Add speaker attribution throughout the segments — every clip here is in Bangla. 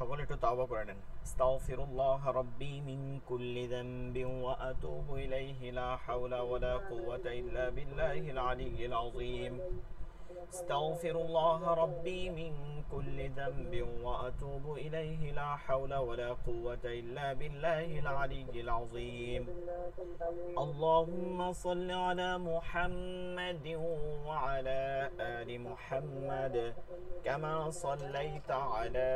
Speaker 1: সকলে একটু তাওবা করে নেন। আস্তাগফিরুল্লাহ রাব্বি মিন কুল্লি যামবিন ওয়া আতুবু ইলাইহি লা হাওলা ওয়া লা কুওয়াতা ইল্লা বিল্লাহিল আলিয়্যিল আযীম। استغفر الله ربي من كل ذنب وأتوب إليه لا حول ولا قوة إلا بالله العلي العظيم. اللهم صل على محمد وعلى آل محمد كما صليت على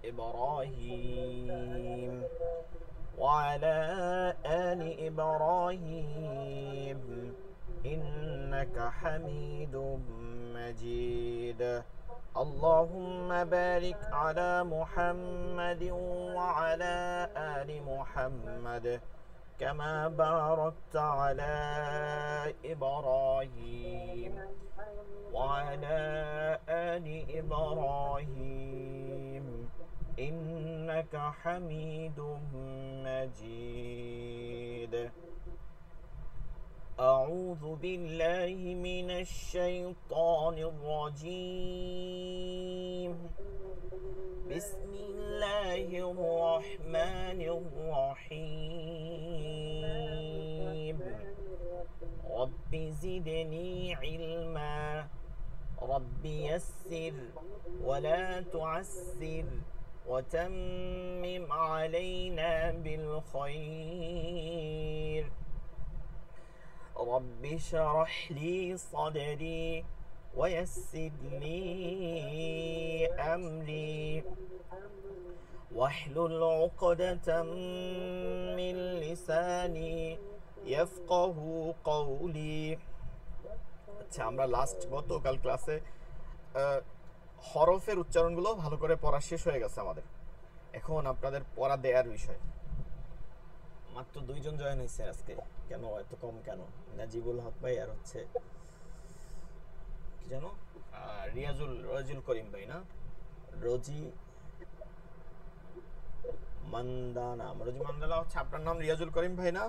Speaker 1: إبراهيم وعلى آل إبراهيم إنك حميد مجيد. اللهم بارك على محمد وعلى آل محمد كما باركت على إبراهيم وعلى آل إبراهيم إنك حميد مجيد. أعوذ بالله من الشيطان الرجيم. بسم الله الرحمن الرحيم. رب زدني علما رب يسر ولا تعسر وتمم علينا بالخير. رب اشرح لي صدري ويسر لي أمري واحلل عقدة من لساني يفقه قولي. আচ্ছা, আমরা গতকাল ক্লাসে হরফের উচ্চারণগুলো ভালো করে পড়া শেষ হয়ে গেছে আমাদের। এখন আপনাদের পড়া দেওয়ার বিষয়। মাত্র 2 জন জয়েন হয়েছে আজকে, কেন এত কম কেন? নাজিবুল হক ভাই আর হচ্ছে কি জানো, রজিল করিম ভাই না, রজি মান্দানা হচ্ছে আপনার নাম, রিয়াজুল করিম ভাই না?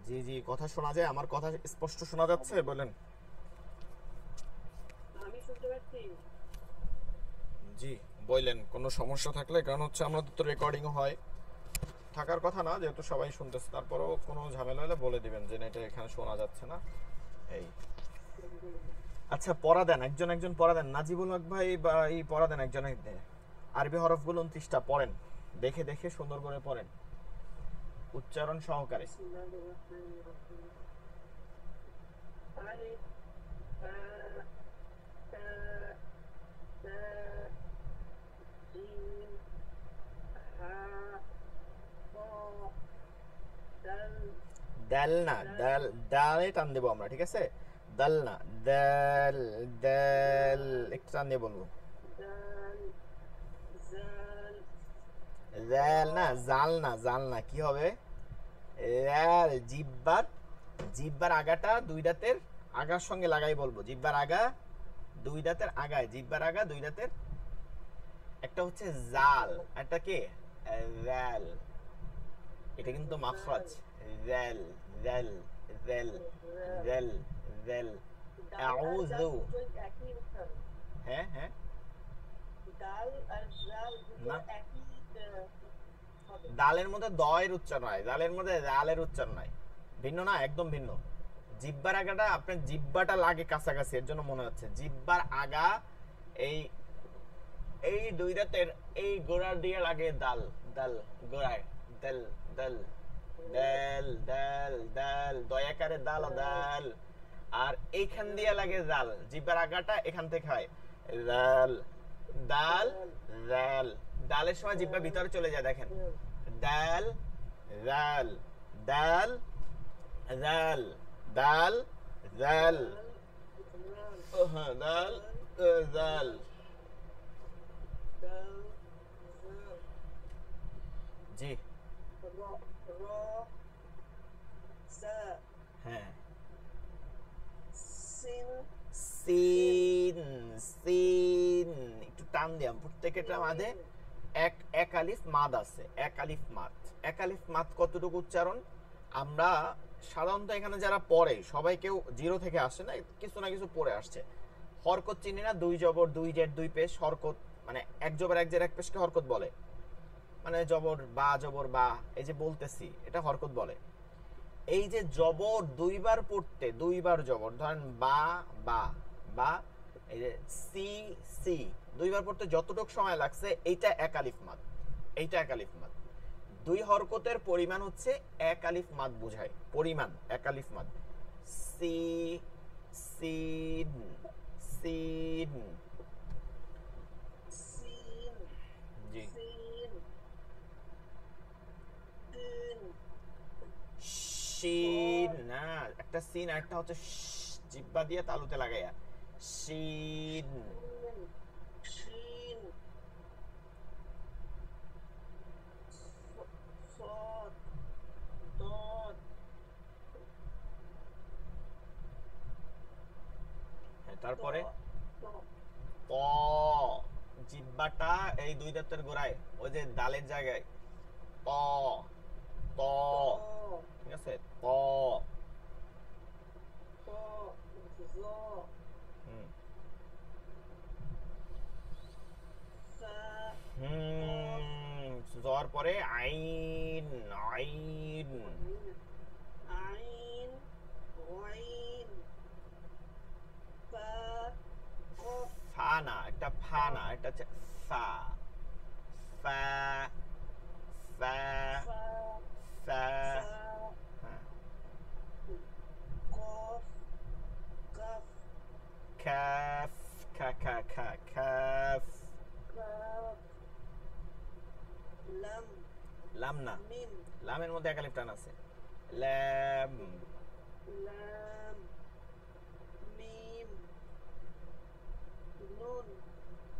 Speaker 1: জি জি, কথা শোনা যায়? আমার কথা স্পষ্ট শোনা যাচ্ছে? বলেন।
Speaker 2: আমি শুনতে পাচ্ছি।
Speaker 1: জি বললেন, কোনো সমস্যা থাকলে, কারণ হচ্ছে আমাদের তো রেকর্ডিং হয়, থাকার কথা না যেহেতু সবাই শুনতেছে, তারপরেও কোনো ঝামেলা হলে বলে দিবেন যে এটা এখানে শোনা যাচ্ছে না। এই আচ্ছা, পড়া দেন, একজন পড়া দেন। নাজিবুল হক ভাই বা এই পড়া দেন একজন একজন। আরবি হরফগুলো 29টা পড়েন, দেখে দেখে সুন্দর করে পড়েন, উচ্চারণ সহকারে। দাল না, দালে টান দেবো আমরা, ঠিক আছে? দাল না, দাল দাল একটু টান দিয়ে বলবো। জাল না, জাল না, কি হবে? জিব্বার আগাটা 2 দাঁতের আগার সঙ্গে লাগাই বলবো। জিব্বার আগা 2 দাঁতের আগায়, জিব্বার আগা 2 দাঁতের, একটা হচ্ছে জাল, একটা কে জাল, এটা কিন্তু মাখরাজ। জাল জাল জাল জাল জাল। আউযু, হ্যাঁ হ্যাঁ,
Speaker 2: দাল আর জাল দুটো একই হবে।
Speaker 1: দালের মধ্যে দয়ের উচ্চারণ হয়, দালের মধ্যে জালের উচ্চারণ হয়, ভিন্ন না, একদম ভিন্ন। জিব্বার আগাটা, আপনার জিব্বাটা লাগে কাছাকাছি, এর জন্য মনে হচ্ছে জিব্বার আগা এই 2 দাঁতের এই গোড়ার দিয়ে লাগে দাল, দাল গোড়ায়, দাল দাল দাল দাল দাল, দয়াকারে দাল দাল, আর এইখান দিয়ে লাগে জাল, জিব্বার আগাটা এখান থেকে হয় দাল দাল দাল। দালের সময় জিব্বা ভিতরে চলে যায়, দেখেন, দাল দাল দাল দাল দাল দাল, হ্যাঁ দাল দাল। জি হ্যাঁ, সিন সিন একটু টান দিলাম, প্রত্যেকটার মাঝে এক আলিফ মাদ আছে, এক আলিফ মাদ। এক আলিফ মাদ কতটুকু উচ্চারণ? আমরা সাধারণত এখানে যারা পড়ে সবাই কেউ জিরো থেকে আসে না, কিছু না কিছু পড়ে আসছে। হরকত চিনি না, দুই জবর দুই জের দুই পেশ হরকত, মানে এক জবর এক জের এক পেশকে হরকত বলে। মানে জবর বা, এই যে বলতেছি এটা হরকত বলে। এই যে জবর দুইবার পড়তে, দুইবার জবর, ধরেন বা বা বা, এই যে সি সি, দুইবার পড়তে যতটুকু সময় লাগছে এইটা এক আলিফ মাদ, এইটা এক আলিফ মাদ। দুই হরকতের পরিমাণ হচ্ছে এক আলিফ মাদ বোঝায়, পরিমাণ এক আলিফ মাদ। সি সিন সিন,
Speaker 2: সিন
Speaker 1: জি।
Speaker 2: সিন তিন
Speaker 1: শিন না, একটা সিন আর একটা হচ্ছে জিব্বা দিয়ে তালুতে লাগাইয়া শিন।
Speaker 2: শিন صاد ضاد
Speaker 1: তারপরে
Speaker 2: ط
Speaker 1: ত, জিব্বাটা এই দুই দাঁতের গোড়ায়, ওই যে দালের জায়গায় ত ত,
Speaker 2: ط
Speaker 1: ঠিক আছে, ত।
Speaker 2: ط ظ
Speaker 1: হুম
Speaker 2: فا
Speaker 1: হুম, জর পরে আইন আইন,
Speaker 2: عين غين فا قاف
Speaker 1: ফা না, একটা ফা না, এটা হচ্ছে ফা, ফা ফা
Speaker 2: فا
Speaker 1: ফা,
Speaker 2: فا
Speaker 1: হ্যাঁ,
Speaker 2: قاف كاف
Speaker 1: কাফ, খা খা খা কাফ,
Speaker 2: كاف لم
Speaker 1: লাম না,
Speaker 2: ميم
Speaker 1: লামের মধ্যে এক আলিফ টান আছে, লাম,
Speaker 2: لام ميم نون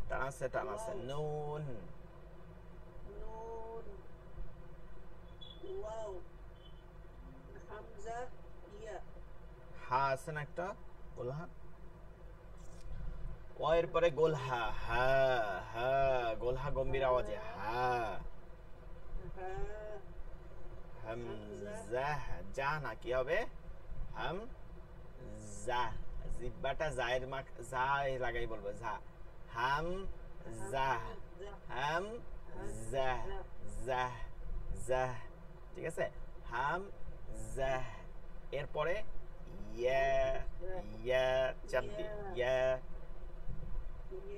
Speaker 1: টান আছে, টান আছে, নুন,
Speaker 2: نون واو حمزة ياء
Speaker 1: হা আছে না একটা, গোলহা, ও এর পরে গোলহা, হা হা, গোলহা গম্ভীর আওয়াজে হা,
Speaker 2: ها
Speaker 1: হামজা, যা না, কি হবে, হাম যা, জিব্বাটা জায়ের মাক যা লাগাই বলবো, যা, হাম যা, হাম যা, যা যা, ঠিক আছে, হাম যা, এরপরে ইয়া ইয়া, চাপ দি ইয়া,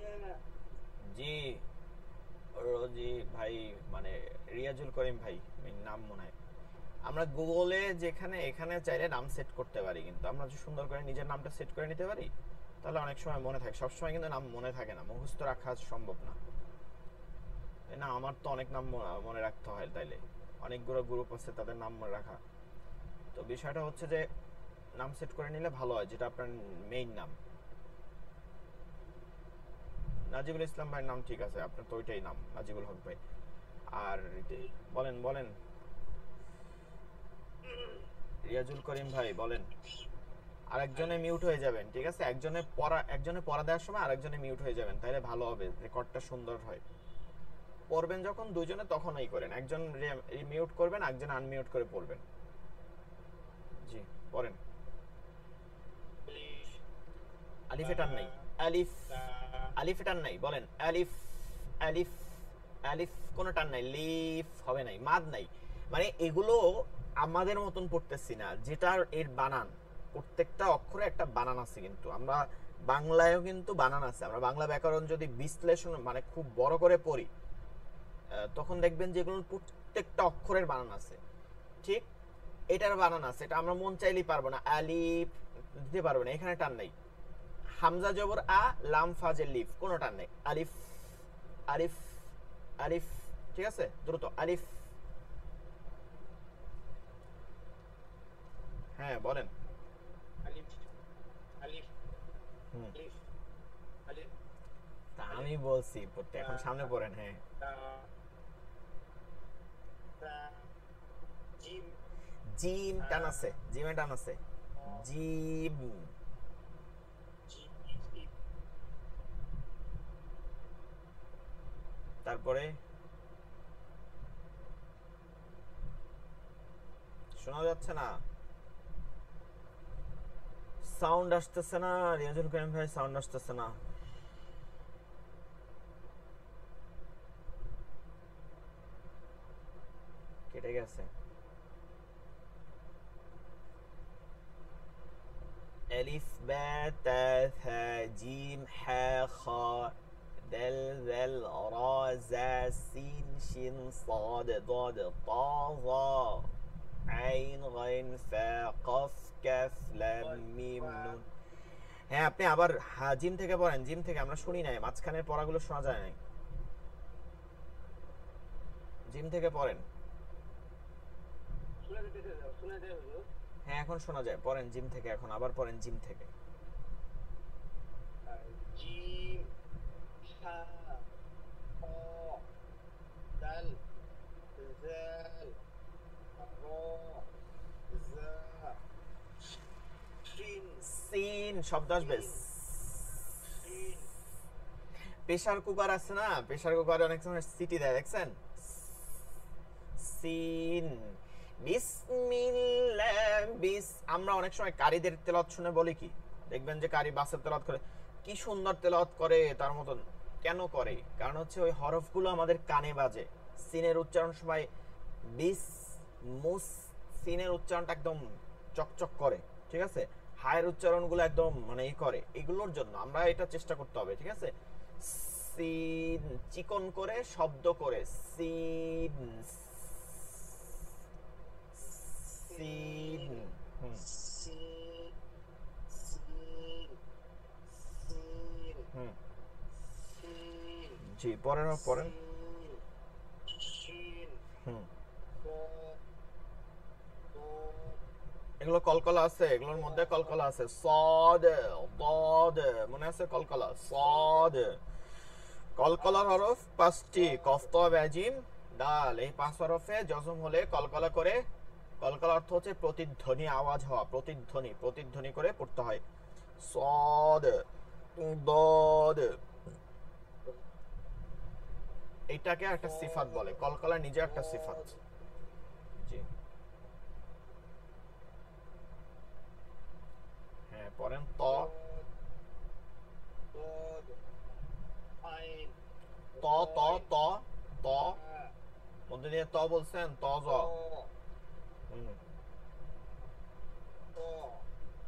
Speaker 2: ياء
Speaker 1: জি, রোজি ভাই, মানে রিয়াজুল করিম ভাই নাম মনে হয়। আমরা গুগলে যেখানে এখানে চাইলে নাম সেট করতে পারি, কিন্তু আমরা যদি সুন্দর করে নিজের নামটা সেট করে নিতে পারি তাহলে অনেক সময় মনে থাকে। সবসময় কিন্তু নাম মনে থাকে না, মুখস্থ রাখা সম্ভব না, তাই না? আমার তো অনেক নাম মনে রাখতে হয়, তাইলে অনেকগুলো গ্রুপ আছে তাদের নাম মনে রাখা। তো বিষয়টা হচ্ছে যে নাম সেট করে নিলে ভালো হয়, যেটা আপনার মেইন নাম। নাজিবুল ইসলাম ভাইয়ের নাম ঠিক আছে, আপনার তো ওইটাই নাম, নাজিবুল হক ভাই। আর বলেন বলেন, রিয়াজুল করিম ভাই বলেন। আরেকজনে মিউট হয়ে যাবেন, ঠিক আছে? একজনে পড়া দেওয়ার সময় আরেকজনে মিউট হয়ে যাবেন, তাহলে ভালো হবে, রেকর্ডটা সুন্দর হয়। পড়বেন যখন দুইজনে তখনই করেন, একজন মিউট করবেন, একজন আনমিউট করে পড়বেন। জি পড়েন। আলিফে টান নাই, আলিফ, আলিফে টান নাই, বলেন আলিফ, আলিফ, আলিফ কোনো টান নাই, লিফ হবে নাই, মাদ নাই। মানে এগুলো আমাদের মতন পড়তেছি না, যেটার এর বানান, প্রত্যেকটা অক্ষরে একটা বানান আছে। কিন্তু আমরা বাংলায়ও কিন্তু বানান আছে। আমরা বাংলা ব্যাকরণ যদি বিশ্লেষণ মানে খুব বড় করে পড়ি, তখন দেখবেন যেগুলো প্রত্যেকটা অক্ষরের বানান আছে। ঠিক এটার বানান আছে, এটা আমরা মন চাইলেই পারবো না, আলিফ দিতে পারবো না, এখানে টান নাই। হামজা জবর আ, লাম ফাজের লিফ, কোনো টান নেই, আলিফ, আলিফ, আলিফ, ঠিক আছে? দ্রুত আলিফ, হ্যাঁ বলেন।
Speaker 3: আলিফ আলিফ
Speaker 1: হুম,
Speaker 3: আলিফ আলিফ
Speaker 1: তা আমি বলছি পড়তে, এখন সামনে পড়েন। হ্যাঁ,
Speaker 3: তা তা জিম
Speaker 1: জিম টান আছে, জিমে টান আছে, জিম,
Speaker 3: জিম
Speaker 1: তারপরে শোনা যাচ্ছে না, সাউন্ড আসতেছে না রিয়াজুল করিম ভাই, সাউন্ড আসতেছে না। কেটে গেছে। ألف باء تاء ثاء جيم حاء خاء دال ذال راء زاء سين شين صاد ضاد طاء ظاء عين غين فاء قاف كاف لام ميم نون। হ্যাঁ আপনি আবার জিম থেকে পড়েন, জিম থেকে আমরা শুনি নাই, মাঝখানের পড়াগুলো শোনা যায় নাই। জিম থেকে পড়েন। হ্যাঁ এখন শোনা যায়, পড়েন জিম থেকে, এখন আবার পড়েন জিম থেকে।
Speaker 3: জিম হা খ দাল জাল র জা শিন
Speaker 1: সিন শব্দ আসবে।
Speaker 3: শিন
Speaker 1: প্রেসার কুকার আছে না, প্রেসার কুকারে অনেক সময় সিটি দেয়, দেখছেন? সিন বিসমিল্লাহ বিস। আমরা অনেক সময় কারীদের তেলাওয়াত শুনে বলি কি, দেখবেন যে কারী বাসের তেলাওয়াত করে কি সুন্দর তেলাওয়াত করে তার মতন। কেন করে? কারণ হচ্ছে ওই হরফগুলো আমাদের কানে বাজে। সিনের উচ্চারণ সময় বিস মুস, সিনের উচ্চারণটা একদম চকচক করে, ঠিক আছে? হায়ের উচ্চারণগুলো একদম মানে ই করে, এগুলোর জন্য আমরা এটা চেষ্টা করতে হবে, ঠিক আছে? সিন চিকন করে শব্দ করে, সিন সিন।
Speaker 3: সিন সিন সিন
Speaker 1: হুম
Speaker 3: সিন
Speaker 1: জি পড়েন পড়েন।
Speaker 3: শিন
Speaker 1: হুম
Speaker 3: ক ক
Speaker 1: এগুলো কলকলা আছে, এগুলোর মধ্যে কলকলা আছে। সদ দদ মনে আছে? কলকলা সদ। কলকলার হরফ 5টি, কফ ত বা জিম দাল। এই 5 হরফে জজম হলে কলকলা করে, কলকলা অর্থ হচ্ছে প্রতিধ্বনি, আওয়াজ হওয়া, প্রতিধ্বনি, প্রতিধ্বনি করে পড়তে হয়। সদ দদ, এইটাকে একটা সিফাত বলে, কলকলা নিজে একটা সিফাত। জি হ্যাঁ পড়েন। ত
Speaker 3: ضاد عين
Speaker 1: ত ত ত ত মধ্যে দিয়ে ত বলছেন, ত জ। হুম
Speaker 3: ط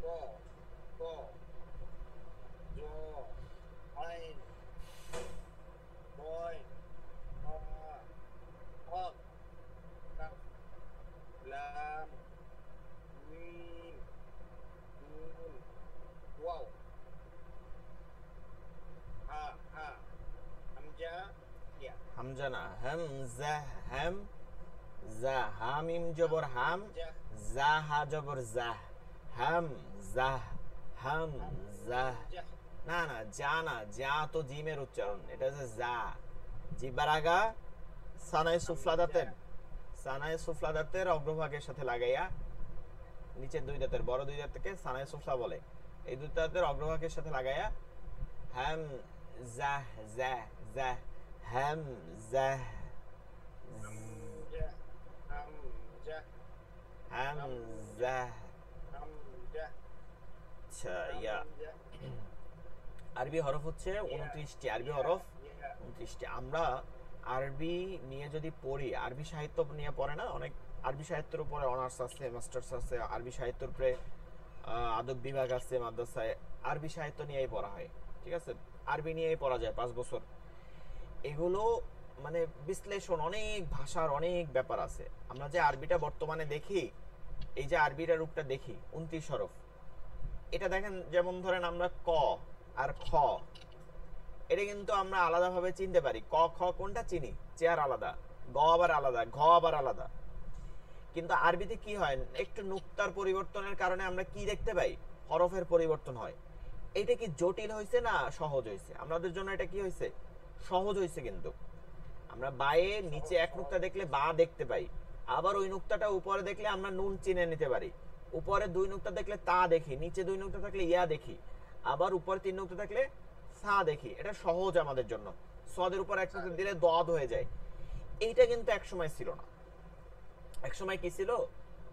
Speaker 3: ط ط ج عين غين قاف كاف لام ميم نون واو ها ها همزة يا
Speaker 1: হামজা না, হামজা হাম জা, হামিম জবর হাম,
Speaker 3: همزة
Speaker 1: জা হা জবর জাহ, হাম জাহ হাম জাহ।
Speaker 3: همزة
Speaker 1: না না যা না, যা তো জিমের উচ্চারণ, এটা হচ্ছে যা। জিহ্বার আগা সানায়ে সুফলা দাঁতের, সানায়ে সুফলা দাঁতের অগ্রভাগের সাথে লাগাইয়া, নিচের দুই দাঁতের বড় দুই দাঁতকে সানায়ে সুফলা বলে, এই দুই দাঁতের অগ্রভাগের সাথে লাগাইয়া হাম জাহ জাহ জাহ হাম জাহ
Speaker 3: همزة همزة
Speaker 1: হাম জাহ।
Speaker 3: همزة
Speaker 1: আচ্ছা ইয়া আরবি হরফ হচ্ছে 29টি, আরবি হরফ 29টি। আমরা আরবি নিয়ে যদি পড়ি, আরবি সাহিত্য নিয়ে পড়ে না অনেক, আরবি সাহিত্যের উপরে অনার্স আছে, মাস্টার্স আছে, আরবি সাহিত্যের উপরে আদব বিভাগ আছে মাদ্রাসায়, আরবি সাহিত্য নিয়েই পড়া হয়, ঠিক আছে? আরবি নিয়েই পড়া যায় 5 বছর। এগুলো মানে বিশ্লেষণ, অনেক ভাষার অনেক ব্যাপার আছে। আমরা যে আরবিটা বর্তমানে দেখি, এই যে আরবিটার রূপটা দেখি 29 হরফ, এটা দেখেন যেমন ধরেন আমরা ক আর খ, এটা কিন্তু আমরা আলাদাভাবে চিনতে পারি। ক খ কোনটা চিনি, চেয়ার আলাদা, গ আবার আলাদা, ঘ আবার আলাদা। কিন্তু আরবিতে কি হয়, একটু নুক্তার পরিবর্তনের কারণে আমরা কি দেখতে পাই, হরফের পরিবর্তন হয়। এটা কি জটিল হয়েছে না সহজ হয়েছে? আমাদের জন্য এটা কি হয়েছে, সহজ হয়েছে। কিন্তু আমরা বায়ে নিচে এক নুক্তা দেখলে বা দেখতে পাই, আবার ওই নুক্তাটা উপরে দেখলে আমরা নুন চিনে নিতে পারি। উপরে 2 নুক্তা দেখলে তা দেখি, নিচে 2 নুক্তা থাকলে ইয়া দেখি, আবার উপরে 3 নুক্তা থাকলে সা দেখি। এটা সহজ আমাদের জন্য। সদের উপর এক নুক্তা দিলে দদ হয়ে যায়। এইটা কিন্তু এক সময় ছিল না। এক সময় কি ছিল,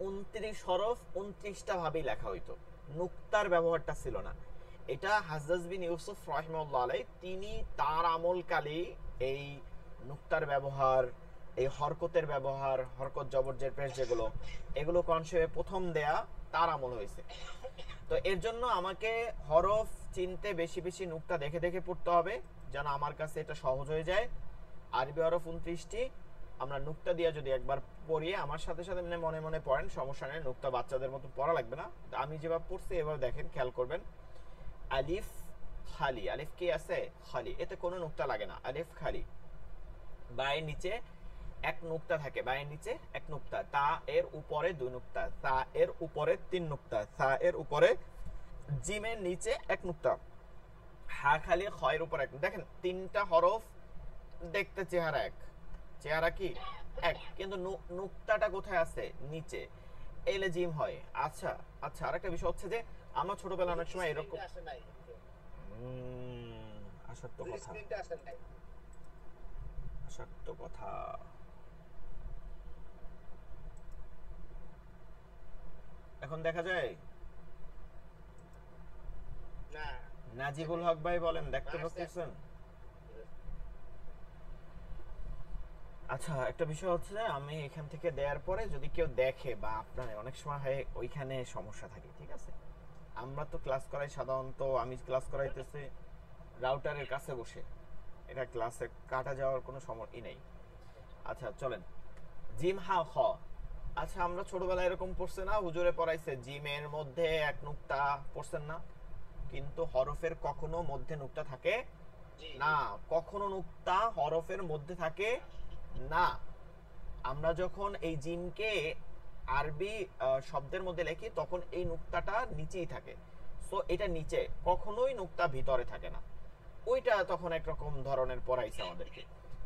Speaker 1: 29 হরফ 29টা ভাবেই লেখা হইতো। নুক্তার ব্যবহারটা ছিল না। এটা হাজ্জাজ বিন ইউসুফ রাহিমাহুল্লাহ আলাইহি তিনি তার আমলকালে এই নুক্তার ব্যবহার, এই হরকতের ব্যবহার, হরকত জবরজের পেশ যেগুলো, এগুলো কনসেপ্টে প্রথম দেয়া তার আমল হয়েছে। তো এর জন্য আমাকে হরফ চিনতে বেশি বেশি নুক্তা দেখে দেখে পড়তে হবে, যেন আমার কাছে এটা সহজ হয়ে যায়। আরবি হরফ 29টি, আমরা নুক্তা দিয়ে যদি একবার পড়িয়ে আমার সাথে সাথে মনে মনে পড়েন, সমস্যা নেই, নুক্তা বাচ্চাদের মতো পড়া লাগবে না। আমি যেভাবে পড়ছি এভাবে দেখেন, খেয়াল করবেন। আলিফ খালি, আলিফ কি আছে? খালি, এতে কোনো নুক্তা লাগে না, আলিফ খালি। বায়ের নিচে এক নুক্তা থাকে, বায়ের নিচে এক নুক্তা, তা এর উপরে 2 নুক্তা, তা এর উপরে 3 নুক্তা, তা এর উপরে, জিমের নিচে এক নুক্তা, হা খালি, খয়ের উপর এক। দেখেন তিনটা হরফ দেখতে চেহারা এক, চেহারা কি এক, কিন্তু নুক্তাটা কোথায় আছে? নিচে, এলে জিম হয়। আচ্ছা আচ্ছা, আরেকটা বিষয় হচ্ছে যে আমরা ছোটবেলা অনেক সময় এরকম
Speaker 3: আসে নাই,
Speaker 1: আসত্য কথা,
Speaker 3: স্ক্রিনটা আসে নাই।
Speaker 1: আসত্য কথা। এখন দেখা যায়?
Speaker 3: না,
Speaker 1: নাজিবুল হক ভাই বলেন, দেখতে
Speaker 3: আসছে।
Speaker 1: পাচ্ছেন? আচ্ছা, একটা বিষয় হচ্ছে যে আমি এখান থেকে দেওয়ার পরে যদি কেউ দেখে বা আপনার অনেক সময় হয় ওইখানে সমস্যা থাকে, ঠিক আছে? আমরা তো ক্লাস করাই সাধারণত, আমি ক্লাস করাইতেছি রাউটারের কাছে বসে, এটা ক্লাসে কাটা যাওয়ার কোনো সময় নেই। আচ্ছা চলেন, জিম হা খ। আচ্ছা, আমরা ছোটবেলায় এরকম পড়ছে না, হুজুরে পড়াইছে জিমের মধ্যে এক নুক্তা, পড়ছেন না? কিন্তু হরফের কখনো মধ্যে নুক্তা থাকে
Speaker 3: জি,
Speaker 1: না, কখনো নুক্তা হরফের মধ্যে থাকে না। আমরা যখন এই জিমকে আরবি শব্দের মধ্যে লিখি তখন এই নুক্তাটা নিচেই থাকে, সো এটা নিচে, কখনোই নুক্তা ভিতরে থাকে না। ওইটা তখন একরকম ধরনের পড়াইছে আমাদেরকে,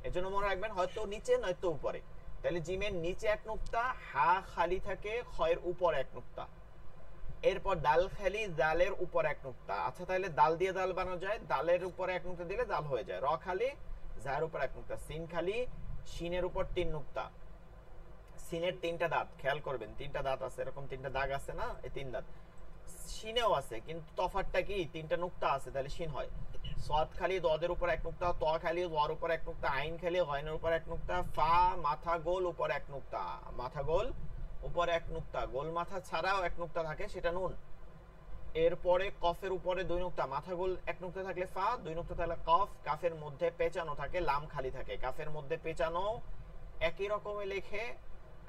Speaker 1: এজন্য মনে রাখবেন হয়তো নিচে নয়তো উপরে। তাহলে জিমের নিচে এক নুক্তা, হা খালি থাকে, খয়ের উপর এক নুক্তা, এরপর দাল খালি, দালের উপর এক নুক্তা। আচ্ছা, তাহলে দাল দিয়ে দাল বানানো যায়, দালের উপরে এক নুক্তা দিলে দাল হয়ে যায়। র খালি, জায়ের উপর এক নুক্তা, সিন খালি, শিনের উপর 3 নুক্তা। সিনের 3টা দাঁত, খেয়াল করবেন 3টা দাঁত আছে, এরকম 3টা দাগ আছে না, এই 3 দাঁত শিনেও আছে, কিন্তু তফাৎটা কি? 3টা নুক্তা আছে, তাহলে শিন হয়। সাদ খালি, দদের উপর এক নুক্তা, ত খালি, ওয়ার উপর এক নুক্তা, আইন খালি, গাইনের উপর এক নুক্তা, ফা মাথা গোল উপর এক নুক্তা, মাথা গোল উপর এক নুক্তা, গোল মাথা ছাড়াও এক নুক্তা থাকে, সেটা নুন। এরপরে কফের উপরে 2 নুক্তা, মাথা গোল এক নুক্তা থাকলে ফা, 2 নুক্তা থাকলে কফ, কাফের মধ্যে পেঁচানো থাকে, লাম খালি থাকে, কাফের মধ্যে পেঁচানো একই রকমে লেখে,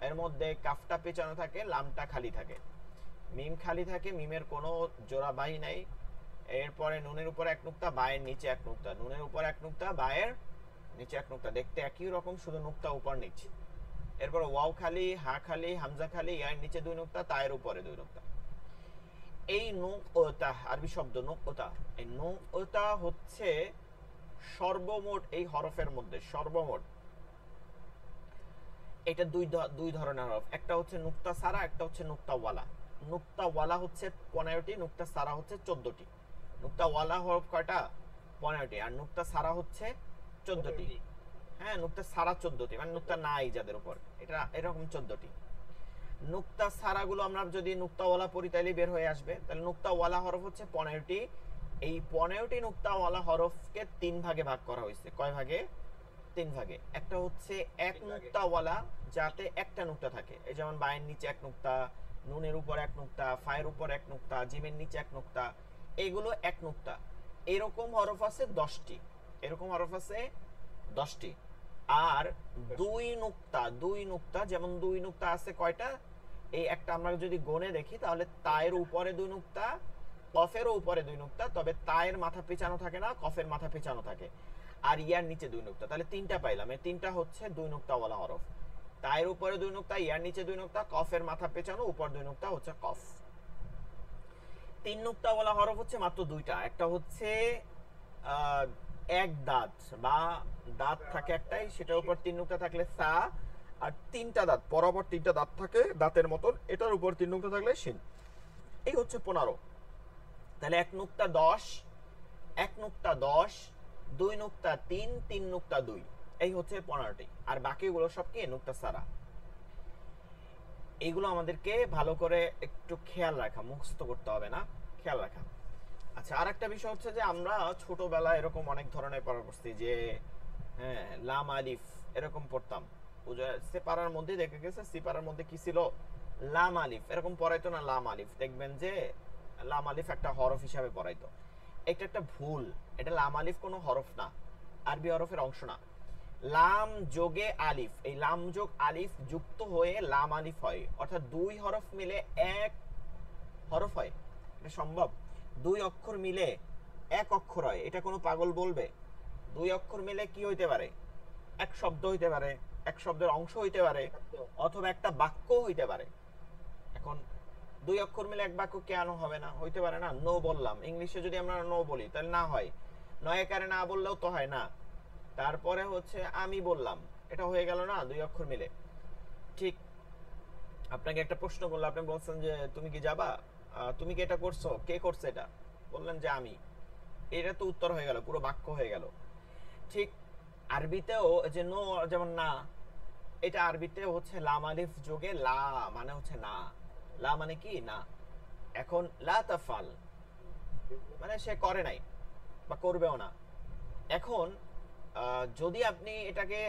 Speaker 1: এর মধ্যে কাফটা পেঁচানো থাকে, লামটা খালি থাকে, মিম খালি থাকে, মিমের কোনো জোড়া বাহি নাই। এরপরে নুনের উপর এক নুক্তা, বায়ের নিচে এক নুক্তা, নুনের উপর এক নুক্তা, বায়ের নিচে এক নুক্তা, দেখতে একই রকম, শুধু নুক্তা উপর নিচে। এরপর ওয়াও খালি, হা খালি, হামজা খালি, ইয়ার নিচে 2 নুক্তা, তায়ের উপরে 2 নুক্তা। এই নুকতা আরবি শব্দ নুকতা, এই নুকতা হচ্ছে সর্বমোট এই হরফের মধ্যে সর্বমোট, এটা দুই ধরনের হরফ, একটা হচ্ছে নুক্তা সারা, একটা হচ্ছে নুক্তাওয়ালা। নুক্তাওয়ালা হচ্ছে 15টি, নুক্তা সারা হচ্ছে 14টি। নুক্তাওয়ালা হরফ কয়টা? 15টি, আর নুক্তা সারা হচ্ছে 14টি। হ্যাঁ, নুক্তা সারা 14টি, মানে নুক্তা নাই যাদের উপর, এটা এরকম 14টি। নুক্তা সারাগুলো আমরা যদি নুক্তাওয়ালা পড়ি তাহলে বের হয়ে আসবে। তাহলে নুক্তাওয়ালা হরফ হচ্ছে 15টি। এই 15টি নুক্তাওয়ালা হরফকে 3 ভাগে ভাগ করা হয়েছে। কয় ভাগে? 3 ভাগে। একটা হচ্ছে এক নুক্তাওয়ালা, যাতে একটা নুক্তা থাকে, এই যেমন বায়ের নিচে এক নুক্তা, নুনের উপর এক নুক্তা, ফায়ের উপর এক নুক্তা, জিমের নিচে এক নুক্তা, এগুলো এক নুক্তা। এরকম হরফ আছে 10টি, এরকম হরফ আছে 10টি। আর 2 নুক্তা, যেমন 2 নুক্তা আছে কয়টা? এই একটা আমরা যদি গণে দেখি তাহলে তায়ের উপরে 2 নুক্তা, কফের উপরে 2 নুক্তা, তবে তায়ের মাথা পেঁচানো থাকে না, কফের মাথা পেঁচানো থাকে, আর ইয়ার নিচে 2 নুক্তা। তাহলে 3টা পাইলাম, এই 3টা হচ্ছে 2 নুক্তাওয়ালা হরফ। তায়ের উপরে 2 নুক্তা, ইয়ার নিচে 2 নুক্তা, কফের মাথা পেঁচানো, উপর 2 নুক্তা হচ্ছে কফ। 3 নুক্তাওয়ালা হরফ হচ্ছে মাত্র 2টা। একটা হচ্ছে এক দাঁত বা দাঁত থাকে একটাই, সেটার উপর 3 নুক্তা থাকলে সা, আর 3টা দাঁত বরাবর 3টা দাঁত থাকে দাঁতের মতন, এটার উপর 3 নুক্তা থাকলে শিন। এই হচ্ছে 15। তাহলে 1 নুক্তা 10, 1 নুক্তা 10, 2 নুক্তা 3, 3 নুক্তা 2, এই হচ্ছে 15টি। আর বাকিগুলো সব কি নুক্তা সারা। এইগুলো আমাদেরকে ভালো করে একটু খেয়াল রাখা, মুখস্থ করতে হবে না, খেয়াল রাখা। আচ্ছা, আর একটা বিষয় হচ্ছে যে আমরা ছোটবেলায় এরকম অনেক ধরনের পড়া করছি যে হ্যাঁ লাম আলিফ এরকম পড়তাম। সেপারার মধ্যে দেখে গেছে সিপারার মধ্যে কি ছিল, লাম আলিফ এরকম পড়াইতো না। লাম আলিফ দেখবেন যে লাম আলিফ একটা হরফ হিসাবে পড়াইতো। এটা একটা ভুল, এটা লাম আলিফ কোনো হরফ না, আরবি হরফের অংশ না। লাম যোগে আলিফ, এই লাম যোগ আলিফ যুক্ত হয়ে লাম আলিফ হয়, অর্থাৎ দুই হরফ মিলে এক হরফ হয়। এটা সম্ভব? দুই অক্ষর মিলে এক অক্ষর হয়, এটা কোনো পাগল বলবে? দুই অক্ষর মিলে কি হইতে পারে? এক শব্দ হইতে পারে, এক শব্দের অংশ হইতে পারে, অথবা একটা বাক্য হইতে পারে। এখন দুই অক্ষর মিলে এক বাক্য কেন হবে না? হইতে পারে না। নো বললাম, ইংলিশে যদি আমরা নো বলি তাহলে না হয়, নয়কারে না বললেও তো হয় না। তারপরে হচ্ছে আমি বললাম, এটা হয়ে গেল না দুই অক্ষর মিলে। ঠিক আপনাকে একটা প্রশ্ন করলো, আপনি বলছেন যে তুমি কি যাবা, তুমি কি এটা করছো, কে করছে এটা? বললেন যে আমি। এটা তো উত্তর হয়ে গেল, পুরো বাক্য হয়ে গেল। ঠিক আরবিতেও যে নো, যেমন না, এটা আরবিতে হচ্ছে লাম আলিফ যোগে লা, মানে হচ্ছে না। লা মানে কি? না। এখন লা তাফাল মানে সে করে নাই বা করবেও না। এখন যদি আপনি এটাকে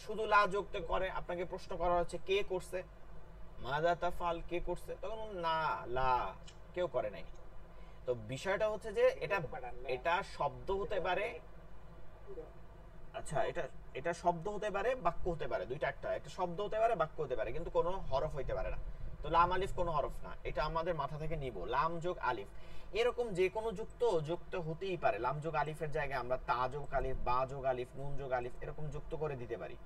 Speaker 1: শুধু লা যোগতে করে, আপনাকে প্রশ্ন করা হচ্ছে কে করছে, মাযা তাফাল, কে করছে, তখন না, লা, কেউ করে নাই। তো বিষয়টা হচ্ছে যে এটা এটা শব্দ হতে পারে। আচ্ছা, এটা এটা শব্দ হতে পারে, বাক্য হতে পারে, দুইটা একটা শব্দ হতে পারে, বাক্য হতে পারে, কিন্তু কোনো হরফ হইতে পারে না। তো লাম আলিফ কোনো হরফ না, এটা আমাদের মাথা থেকে নিব। লাম যোগ আলিফ এরকম যে কোনো যুক্ত হতেই পারে। লাম যোগ আলিফের জায়গায় আমরা তা যোগ আলিফ, বা যোগ আলিফ, নুন যোগ আলিফ এরকম যুক্ত করে দিতে পারি।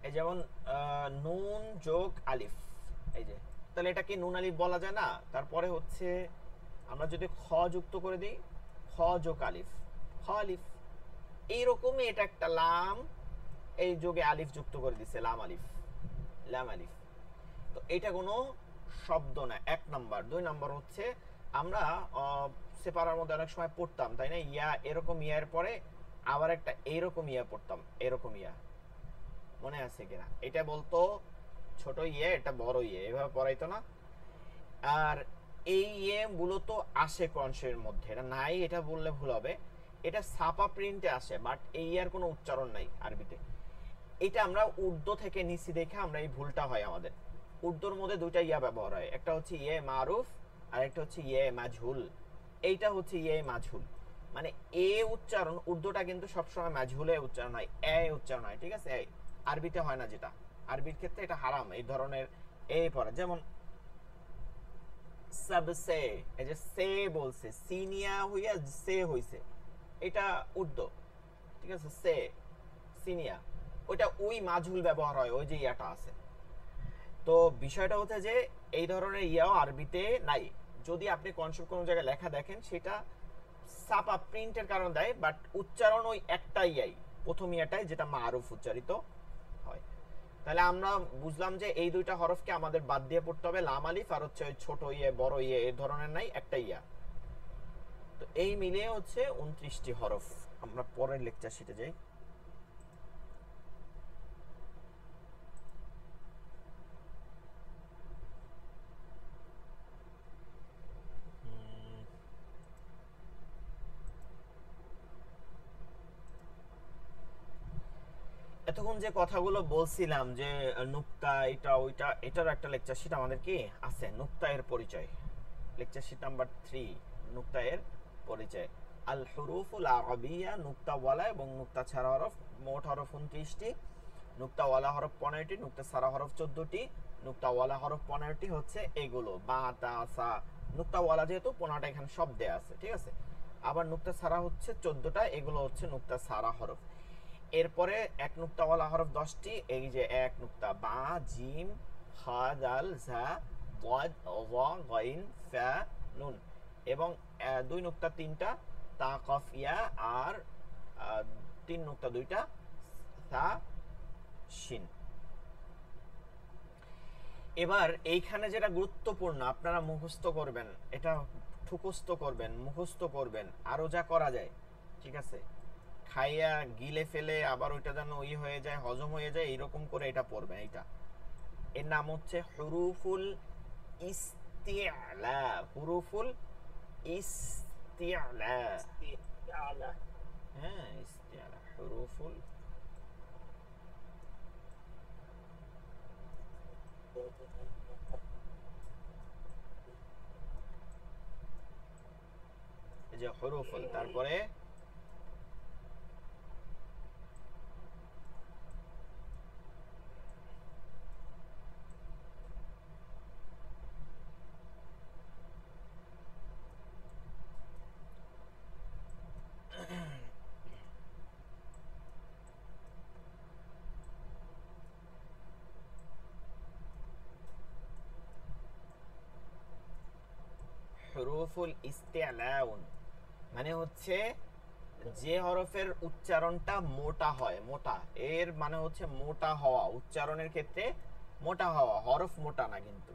Speaker 1: এই যেমন নুন যোগ আলিফ, এই যে, তাহলে এটা কি নুন আলিফ বলা যায় না? তারপরে হচ্ছে আমরা যদি খ যুক্ত করে দিই, খ যোগ আলিফ, খ আলিফ। এইরকমই এটা একটা লাম, এই যোগে আলিফ যুক্ত করে দিচ্ছে, লাম আলিফ, লাম আলিফ। তো এটা কোনো শব্দ না, এক নাম্বার। দুই নাম্বার হচ্ছে আমরা সেপারার মধ্যে অনেক সময় পড়তাম, তাই না? ইয়া, এরকম ইয়ার পরে আবার একটা এইরকম ইয়া পড়তাম, এরকম ইয়া, মনে আছে কিনা? এটা বলতো ছোট ইয়ে, এটা বড় ইয়ে, এভাবে পড়াইতো না? আর এই ইয়ে মূলত আসে কনসের মধ্যে, এটা নাই, এটা বললে ভুল হবে। এটা ছাপা প্রিন্টে আসে, বাট এই ইয়ার কোনো উচ্চারণ নাই আরবিতে। এটা আমরা উর্দু থেকে নিছি দেখে আমরা এই ভুলটা হয় আমাদের। উর্দুর মধ্যে দুইটা ইয়া ব্যবহার হয়, একটা হচ্ছে ইয়ে মারুফ আর একটা হচ্ছে ইয়ে মাজহুল। এইটা হচ্ছে ইয়ে মাজহুল, মানে এ উচ্চারণ উর্দুটা কিন্তু সবসময় মাজহুলে উচ্চারণ হয়, এ উচ্চারণ হয়, ঠিক আছে? আরবিতে হয় না, যেটা আরবির ক্ষেত্রে এটা হারাম এই ধরনের এ পড়া। যেমন সাবসে, এই যে সে বলছে, সিনিয়া হইয়া সে হইছে, এটা উর্দু, ঠিক আছে? সে, সিনিয়া, ওইটা ওই মাজহুল ব্যবহার হয়, ওই যে ইয়াটা আছে। তো বিষয়টা হচ্ছে যে এই ধরনের ইয়াও আরবিতে নাই। যদি আপনি কনসেপ্ট কোনো জায়গায় লেখা দেখেন, সেটা ছাপা প্রিন্টের কারণে দেয়, বাট উচ্চারণ ওই একটা ইয়াই, প্রথম ইয়াটাই, যেটা মারুফ উচ্চারিত হয়। তাহলে আমরা বুঝলাম যে এই দুইটা হরফকে আমাদের বাদ দিয়ে পড়তে হবে, লাম আলিফ আর হচ্ছে ওই ছোট ইয়ে, বড় ইয়ে, এই ধরনের নাই, একটা ইয়া। তো এই মিলিয়ে হচ্ছে 29টি হরফ। আমরা পরের লেকচার শিটে যাই। এতক্ষণ যে কথাগুলো বলছিলাম যে নুক্তা, এটা ওইটা, এটার একটা লেকচার শিট আমাদের কি আছে, নুক্তা এর পরিচয়, লেকচার শিট নাম্বার 3, নুক্তা এর পরিচয়। আল হুরুফুল আরাবিয়া, নুক্তা ওয়ালা এবং নুক্তা ছাড়া হরফ। মোট হরফ 29টি, নুক্তা ওয়ালা হরফ 15টি, নুক্তা ছাড়া হরফ 14টি। নুক্তা ওয়ালা হরফ 15টি হচ্ছে এগুলো, বা, তা, সা। নুক্তা ওয়ালা যেহেতু 15টা এখানে সব দেয়া আছে, ঠিক আছে? আবার নুক্তা ছাড়া হচ্ছে 14টা, এগুলো হচ্ছে নুক্তা ছাড়া হরফ। এরপরে এক নুক্তাওয়ালা হরফ 10টি, এই যে এক নুক্তা, বা, জিম, হা, দাল, জা, ওয়াদ, ওয়া, গাইন, ফা, নুন। এবং দুই নুক্তা 3টা, তা, কফ, ইয়া, আর তিন নুক্তা 2টা, সা, শিন। এবার এইখানে যেটা গুরুত্বপূর্ণ আপনারা মুখস্থ করবেন, এটা ঠুকস্থ করবেন, মুখস্থ করবেন, আরো যা করা যায়, ঠিক আছে? খাইয়া গিলে ফেলে আবার ওইটা যেন ওই হয়ে যায়, হজম হয়ে যায়, এইরকম করে এটা পড়বেন। এইটা এর নাম হচ্ছে হুরুফুল ইস্তিআলা। হুরুফুল ইস্তিআলা।
Speaker 3: ইস্তিআলা।
Speaker 1: হ্যাঁ, ইস্তিআলা, হুরুফুল। এই যে হুরুফুল, তারপরে হুরুফুল ইস্তিআলাউন মানে হচ্ছে যে হরফের উচ্চারণটা মোটা হয়, মোটা, এর মানে হচ্ছে মোটা হওয়া, উচ্চারণের ক্ষেত্রে মোটা হওয়া, হরফ মোটা না কিন্তু,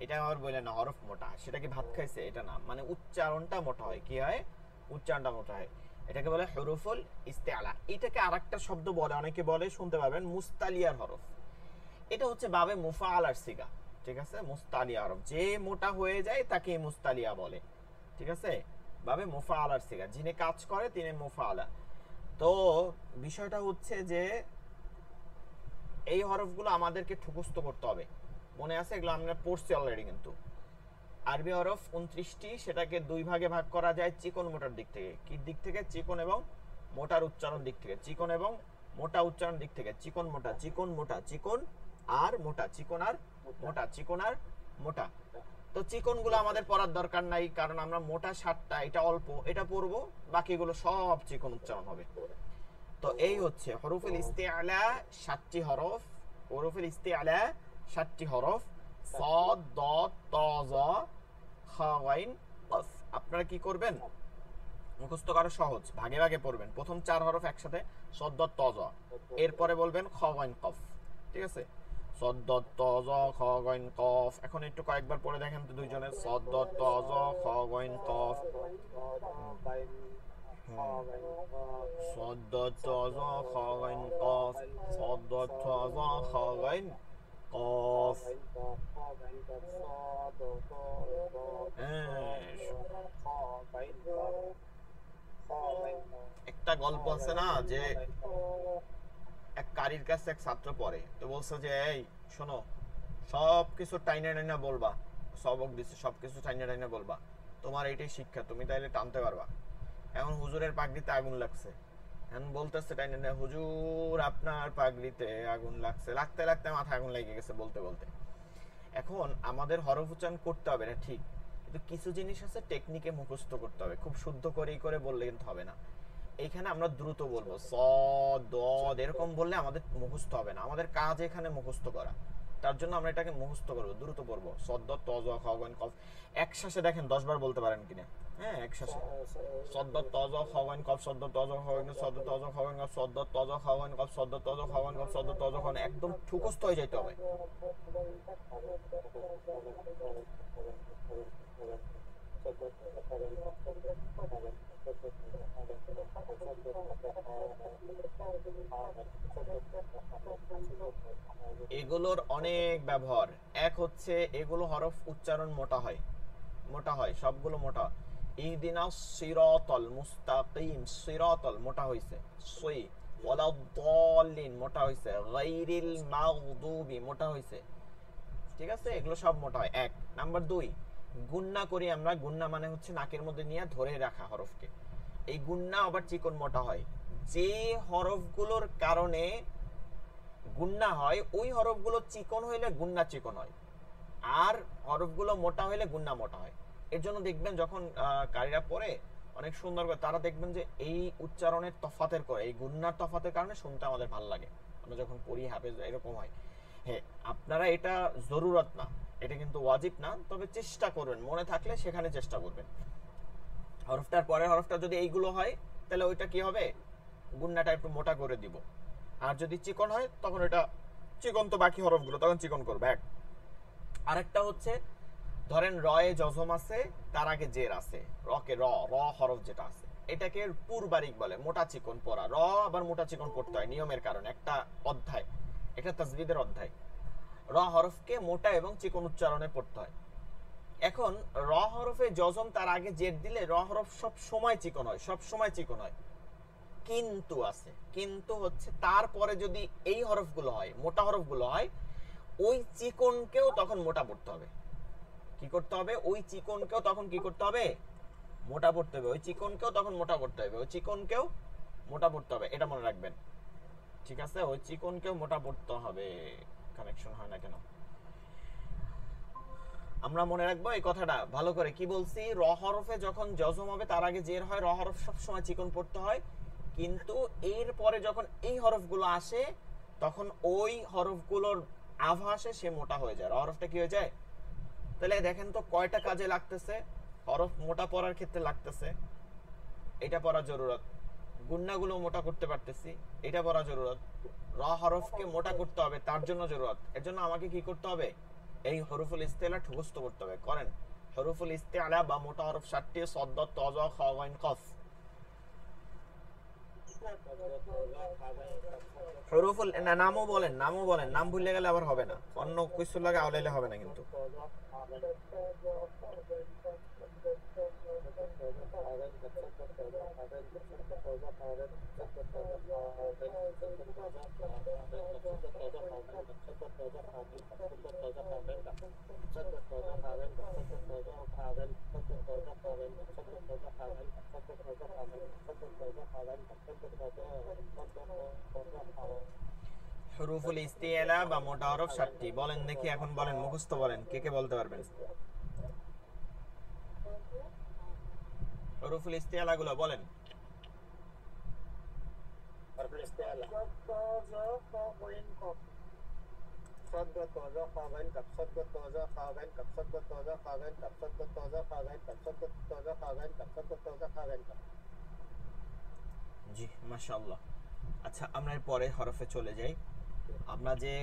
Speaker 1: এটা আবার বলে না হরফ মোটা, সেটা কি ভাত খাইছে, এটা না, মানে উচ্চারণটা মোটা হয়। কি হয়? উচ্চারণটা মোটা হয়, এটাকে বলে হুরুফুল ইস্তিআলা। এটাকে আরেকটা শব্দ বলে, অনেকে বলে, শুনতে পাবেন, মুস্তালিয়ার হরফ। এটা হচ্ছে বাবে মুফাআলার সিগা, ঠিক আছে? মুস্তালিয়া হরফ, যে মোটা হয়ে যায় তাকে মুস্তালিয়া বলে, ঠিক আছে? বাবে মুফাআলার সিগা, যিনি কাজ করে তিনি মুফাআলা। তো বিষয়টা হচ্ছে যে এই হরফগুলো আমাদেরকে মুখস্থ করতে হবে, মনে আছে? এগুলো আমরা পড়ছি অলরেডি। কিন্তু আরবি হরফ 29টি, সেটাকে দুই ভাগে ভাগ করা যায় চিকন মোটার দিক থেকে। কি দিক থেকে? চিকন এবং মোটার উচ্চারণ দিক থেকে। চিকন এবং মোটা উচ্চারণ দিক থেকে। চিকন মোটা, চিকন মোটা, চিকন আর মোটা, চিকন আর মোটা, চিকন আর মোটা। তো চিকনগুলো আমাদের পড়ার দরকার নাই, কারণ আমরা মোটা 7টা, এটা অল্প, এটা পড়বো, বাকিগুলো সব চিকন উচ্চারণ হবে। তো এই হচ্ছে হরফুল ইস্তিআলা 7টি হরফ। হরফুল ইস্তিআলা 7টি হরফ, সাদ, দাদ, তা, যা, খা, গাইন, কফ। আপনারা কি করবেন? মুখস্থ করা সহজ, ভাগে ভাগে পড়বেন। প্রথম 4 হরফ একসাথে, সাদ, দাদ, তা, যা, এরপরে বলবেন খ, গাইন, কফ, ঠিক আছে? সাদ, দাদ, তা, যা, খ, গাইন, কফ। এখন একটু কয়েকবার পড়ে দেখেন তো দুইজনে, সাদ, দাদ, তা, যা, খ, গাইন, কফ। صاد ضاد طا ظا خا غين قاف، صاد ضاد طا ظا خا غين قاف। একটা গল্প আছে না, যে এক কারির কাছে এক ছাত্র পড়ে, তো বলছে যে এই শোনো, সবকিছু টাইনা টাইনা বলবা, সবক দিছে, সবকিছু টাইনা টাইনা বলবা, তোমার এইটাই শিক্ষা, তুমি তাইলে টানতে পারবা। এখন হুজুরের পাগড়িতে আগুন লাগছে, এখন বলতেছে টাইনা টাইনা, হুজুর আপনার পাগড়িতে আগুন লাগছে, লাগতে লাগতে মাথায় আগুন লেগে গেছে বলতে বলতে। এখন আমাদের হরফ উচ্চারণ করতে হবে, এটা ঠিক, কিন্তু কিছু জিনিস আছে টেকনিকে মুখস্থ করতে হবে, খুব শুদ্ধ করেই করে বললে কিন্তু হবে না। এইখানে আমরা দ্রুত বলবো, স দ এরকম বললে আমাদের মুখস্থ হবে না, আমাদের কাজ এখানে মুখস্থ করা। তার জন্য আমরা এটাকে মুখস্থ করবো, দ্রুত পড়বো। সদ্দ ত জ খ গ ঘ কফ, একশ্বাসে দেখেন 10 বার বলতে পারেন কিনা। হ্যাঁ, একশ্বাসে সদ্দ ত জ খ গ কফ, সদ্দ ত জ খ গ, সদ্দ ত জ খ গ কফ, সদ্দ ত জ খ গ কফ, সদ্দ ত জ খ গ কফ, সদ্দ ত জ খ, একদম মুখস্থ হয়ে যাইতে হবে। এগুলোর অনেক ব্যবহার। এক হচ্ছে এগুলো হরফ উচ্চারণ মোটা হয়, মোটা হয়, সবগুলো মোটা। ইহদিনাস সিরাতাল মুস্তাকিম, সিরাতাল মোটা হইছে, সই ওয়ালা দাল্লিন মোটা হইছে, গায়রিল মাগদুবি মোটা হইছে, ঠিক আছে? এগুলো সব মোটা হয়। এক নাম্বার 2, গুন্না করি আমরা, গুন্না মানে হচ্ছে নাকের মধ্যে নিয়ে ধরে রাখা হরফকে, এই গুন্না আবার চিকন মোটা হয়। যে হরফগুলোর কারণে গুন্না হয়, ওই হরফগুলো চিকন হইলে গুন্না চিকন হয়, আর হরফগুলো মোটা হইলে গুন্না মোটা হয়। এর জন্য দেখবেন যখন কারিরা পড়ে অনেক সুন্দর করে, তারা দেখবেন যে এই উচ্চারণের তফাতের করে, এই গুন্নার তফাতের কারণে শুনতে আমাদের ভালো লাগে, আমরা যখন পড়ি হাফেজ এরকম হয়। হ্যাঁ, আপনারা এটা জরুরত না, এটা কিন্তু ওয়াজিব না, তবে চেষ্টা করবেন, মনে থাকলে সেখানে চেষ্টা করবেন। হরফটার পরের হরফটা যদি এইগুলো হয়, তাহলে ওইটা কি হবে, গুন্নাটা একটু মোটা করে দিব। আর যদি চিকন হয় তখন এটা চিকন, তো বাকি হরফগুলো তখন চিকন করবে। এক আরেকটা হচ্ছে, ধরেন রয়ে জজম আছে, তার আগে জের আছে, রকে র, র হরফ যেটা আছে, এটাকে পুরবারিক বলে, মোটা চিকন পড়া। র আবার মোটা চিকন পড়তে হয় নিয়মের কারণে, একটা অধ্যায়, একটা তাজবিদের অধ্যায়। র হরফকে মোটা এবং চিকন উচ্চারণে পড়তে হয়। এখন র হরফে জজম তার আগে জের দিলে র হরফ সব সময় চিকন হয়, সব সময় চিকন হয়। কিন্তু আছে, কিন্তু হচ্ছে তারপরে যদি এই হরফগুলো হয়, মোটা হরফগুলো হয়, ওই চিকনকেও তখন মোটা পড়তে হবে। কি করতে হবে? ওই চিকনকেও তখন কি করতে হবে? মোটা পড়তে হবে। ওই চিকনকেও তখন মোটা পড়তে হবে, ওই চিকনকেও মোটা পড়তে হবে, এটা মনে রাখবেন। ঠিক আছে, ওই চিকনকেও মোটা পড়তে হবে। কানেকশন হয় না কেন? আমরা মনে রাখবো এই কথাটা ভালো করে। কি বলছি? র হরফে যখন জজম হবে তার আগে জের হয়, র হরফ সবসময় চিকন পড়তে হয়। কিন্তু এর পরে যখন এই হরফগুলো আসে তখন ওই হরফগুলোর আভাসে সে মোটা হয়ে যায়, র হরফটা কি হয়ে যায়। তাহলে দেখেন তো কয়টা কাজে লাগতেছে। হরফ মোটা পড়ার ক্ষেত্রে লাগতেছে, এটা পড়া জরুরত। গুন্নাগুলো মোটা করতে পারতেছি, এটা পড়া জরুরত। র হরফকে মোটা করতে হবে, তার জন্য জরুরত। এর জন্য আমাকে কি করতে হবে? এই হরফুল ইস্তেলা মুখস্থ করতে হবে। করেন, হরফুল ইস্তেলা বা মোটা হরফ 7টি: সদ, ত, জ, খ, গাইন, কফ। হরফুল নামও বলেন, নামও বলেন, নাম ভুলে গেলে আবার হবে না, অন্য কিছু লাগে আওলাইলে হবে না কিন্তু। হরফুল ইস্তিআলা বা মোটা হরফ 7টি বলেন দেখি, এখন বলেন, মুখস্থ বলেন, কে কে বলতে পারবেন? হরফুল ইস্তিআলা গুলো বলেন।
Speaker 3: হরফুল ইস্তিআলা
Speaker 1: জি, মাশাআল্লাহ। আচ্ছা, আমরা এর পরে হরফে চলে যাই। আমরা যে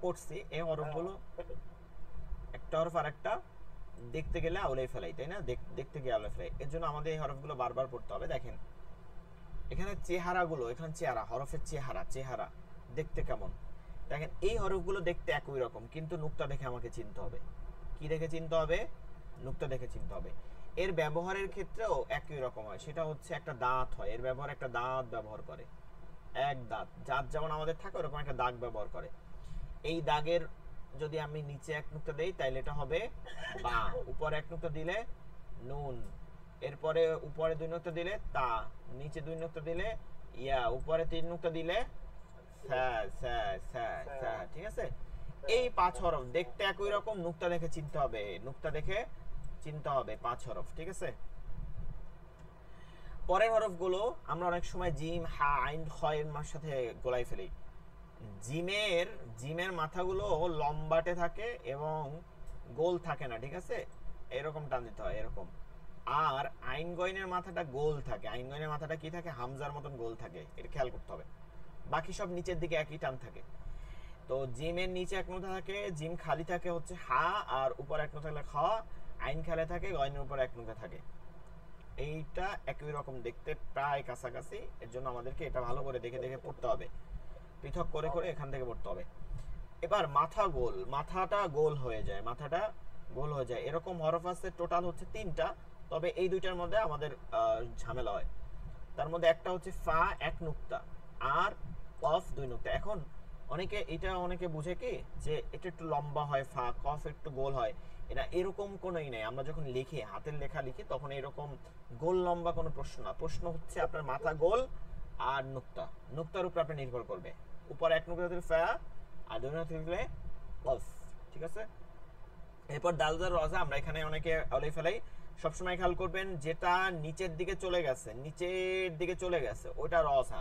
Speaker 1: পড়ছি এই হরফগুলো একটা হরফ আর একটা দেখতে গেলে আউলাই ফেলাই, তাই না? দেখতে গিয়ে আউলাই ফেলাই। এর জন্য আমাদের এই হরফগুলো বারবার পড়তে হবে। দেখেন এখানে চেহারাগুলো, এখানে চেহারা, হরফের চেহারা দেখতে কেমন। দেখেন এই হরফগুলো দেখতে একই রকম, কিন্তু নুক্তা দেখে আমাকে চিনতে হবে। কি দেখে চিনতে হবে? নুক্তা দেখে চিনতে হবে। এর ব্যবহারের ক্ষেত্রেও একই রকম হয়, সেটা হচ্ছে একটা দাঁত হয়। এর ব্যবহার একটা দাঁত ব্যবহার করে, এক দাঁত। দাঁত যেমন আমাদের থাকে ওরকম একটা দাগ ব্যবহার করে। এই দাগের যদি আমি নিচে এক নুক্তা দেই তাহলে এটা হবে বা, উপরে এক নুক্তা দিলে নুন, এরপরে উপরে 2 নুক্তা দিলে তা, নিচে 2 নুক্তা দিলে ইয়া, উপরে 3 নুক্তা দিলে সা সা সা সা। ঠিক আছে, এই 5 হরফ দেখতে একই রকম, নুক্তা দেখে চিনতে হবে, নুক্তা দেখে চিনতে হবে 5 হরফ। ঠিক আছে, পরের হরফগুলো আমরা অনেক সময় জিম, হা, আইন, খ এর সাথে গোলাই ফেলি। জিমের মাথাগুলো লম্বাটে থাকে এবং গোল থাকে না। ঠিক আছে, এরকম টান দিতে হয়, এরকম। আর আইন গয়নের মাথাটা গোল থাকে। আইন গয়নের মাথাটা কি থাকে? হামজার মতন গোল থাকে, এটা খেয়াল করতে হবে। বাকি সব নিচের দিকে একই টান থাকে। তো জিমের নিচে এক নুক্তা থাকে, জিম খালি থাকে হচ্ছে হা, আর উপর এক নুক্তা থাকলে খ। আইন খালি থাকে, গয়নের উপর এক নুক্তা থাকে। এইটা একই রকম দেখতে, প্রায় কাছাকাছি। এর জন্য আমাদেরকে এটা ভালো করে দেখে দেখে পড়তে হবে, পৃথক করে করে এখান থেকে পড়তে হবে। এবার মাথা গোল, মাথাটা গোল হয়ে যায়, মাথাটা গোল হয়ে যায়। এরকম হরফ আছে টোটাল হচ্ছে 3টা, তবে এই 2টার মধ্যে আমাদের ঝামেলা হয়। তার মধ্যে একটা হচ্ছে ফা 1 নুক্তা আর কফ 2 নুক্তা। এখন অনেকে বুঝে কি যে এটা একটু লম্বা হয় ফা, কফ একটু গোল হয়। এটা এরকম কোনোই নাই। আমরা যখন লিখি, হাতের লেখা লিখি, তখন এরকম গোল লম্বা কোনো প্রশ্ন না। প্রশ্ন হচ্ছে আপনার মাথা গোল আর নুক্তার উপর আপনি নির্ভর করবে। উপর 1 নুক্তা দিলে ফা আর 2 নুক্তা দিলে কফ। ঠিক আছে, এরপর দালজার রজা আমরা এখানে অনেকে আউলাই ফেলাই। সবসময় খেয়াল করবেন যেটা নিচের দিকে চলে গেছে ওটা রজা,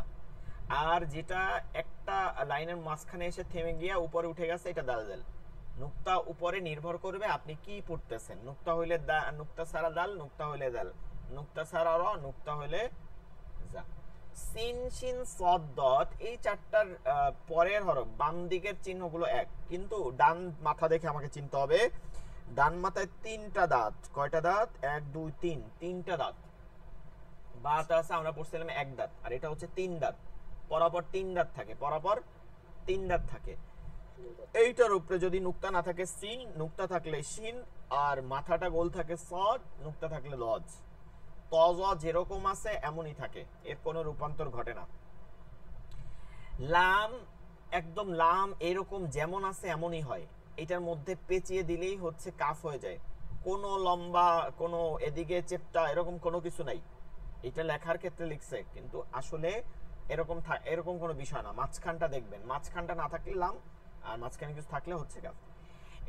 Speaker 1: আর যেটা একটা লাইনের মাঝখানে এসে থেমে গিয়া উপরে উঠে গেছে এটা দালজাল। নুক্তা উপরে নির্ভর করবে আপনি কি পড়তেছেন। নুক্তা হইলে নুক্তা সারা দাল, নুক্তা হইলে দাল, নুক্তা সারা র, নুক্তা হইলে যা। সিন, শিন, সদ, দত, এই 4টার পরের হরফ বাম দিকের চিহ্নগুলো এক, কিন্তু ডান মাথা দেখে আমাকে চিনতে হবে। ডান মাথায় 3টা দাঁত। কয়টা দাঁত? 1 2 3, 3টা দাঁত। বাটা আছে আমরা পড়ছিলাম এক দাঁত, আর এটা হচ্ছে তিন দাঁত, পরপর তিন দাঁত থাকে, পরপর তিন দাঁত থাকে। এইটার উপরে যদি নুক্তা না থাকে সিন, নুক্তা থাকলে শিন, আর মাথাটা গোল থাকে সদ, নুক্তা থাকলে লজ। তজ যেরকম আছে এমনই থাকে, এর কোনো রূপান্তর ঘটে না। লাম একদম লাম এরকম যেমন আছে এমনই হয়, এটার মধ্যে পেঁচিয়ে দিলেই হচ্ছে কাফ হয়ে যায়, কোনো লম্বা কোনো এদিকে চেপটা এরকম কোনো কিছু নাই। এটা লেখার ক্ষেত্রে লিখছে, কিন্তু আসলে এরকম কোনো বিষয় না। মাঝখানটা দেখবেন, মাঝখানটা না থাকলে লাম, আর মাঝখানে কিছু থাকলে হচ্ছে কাফ।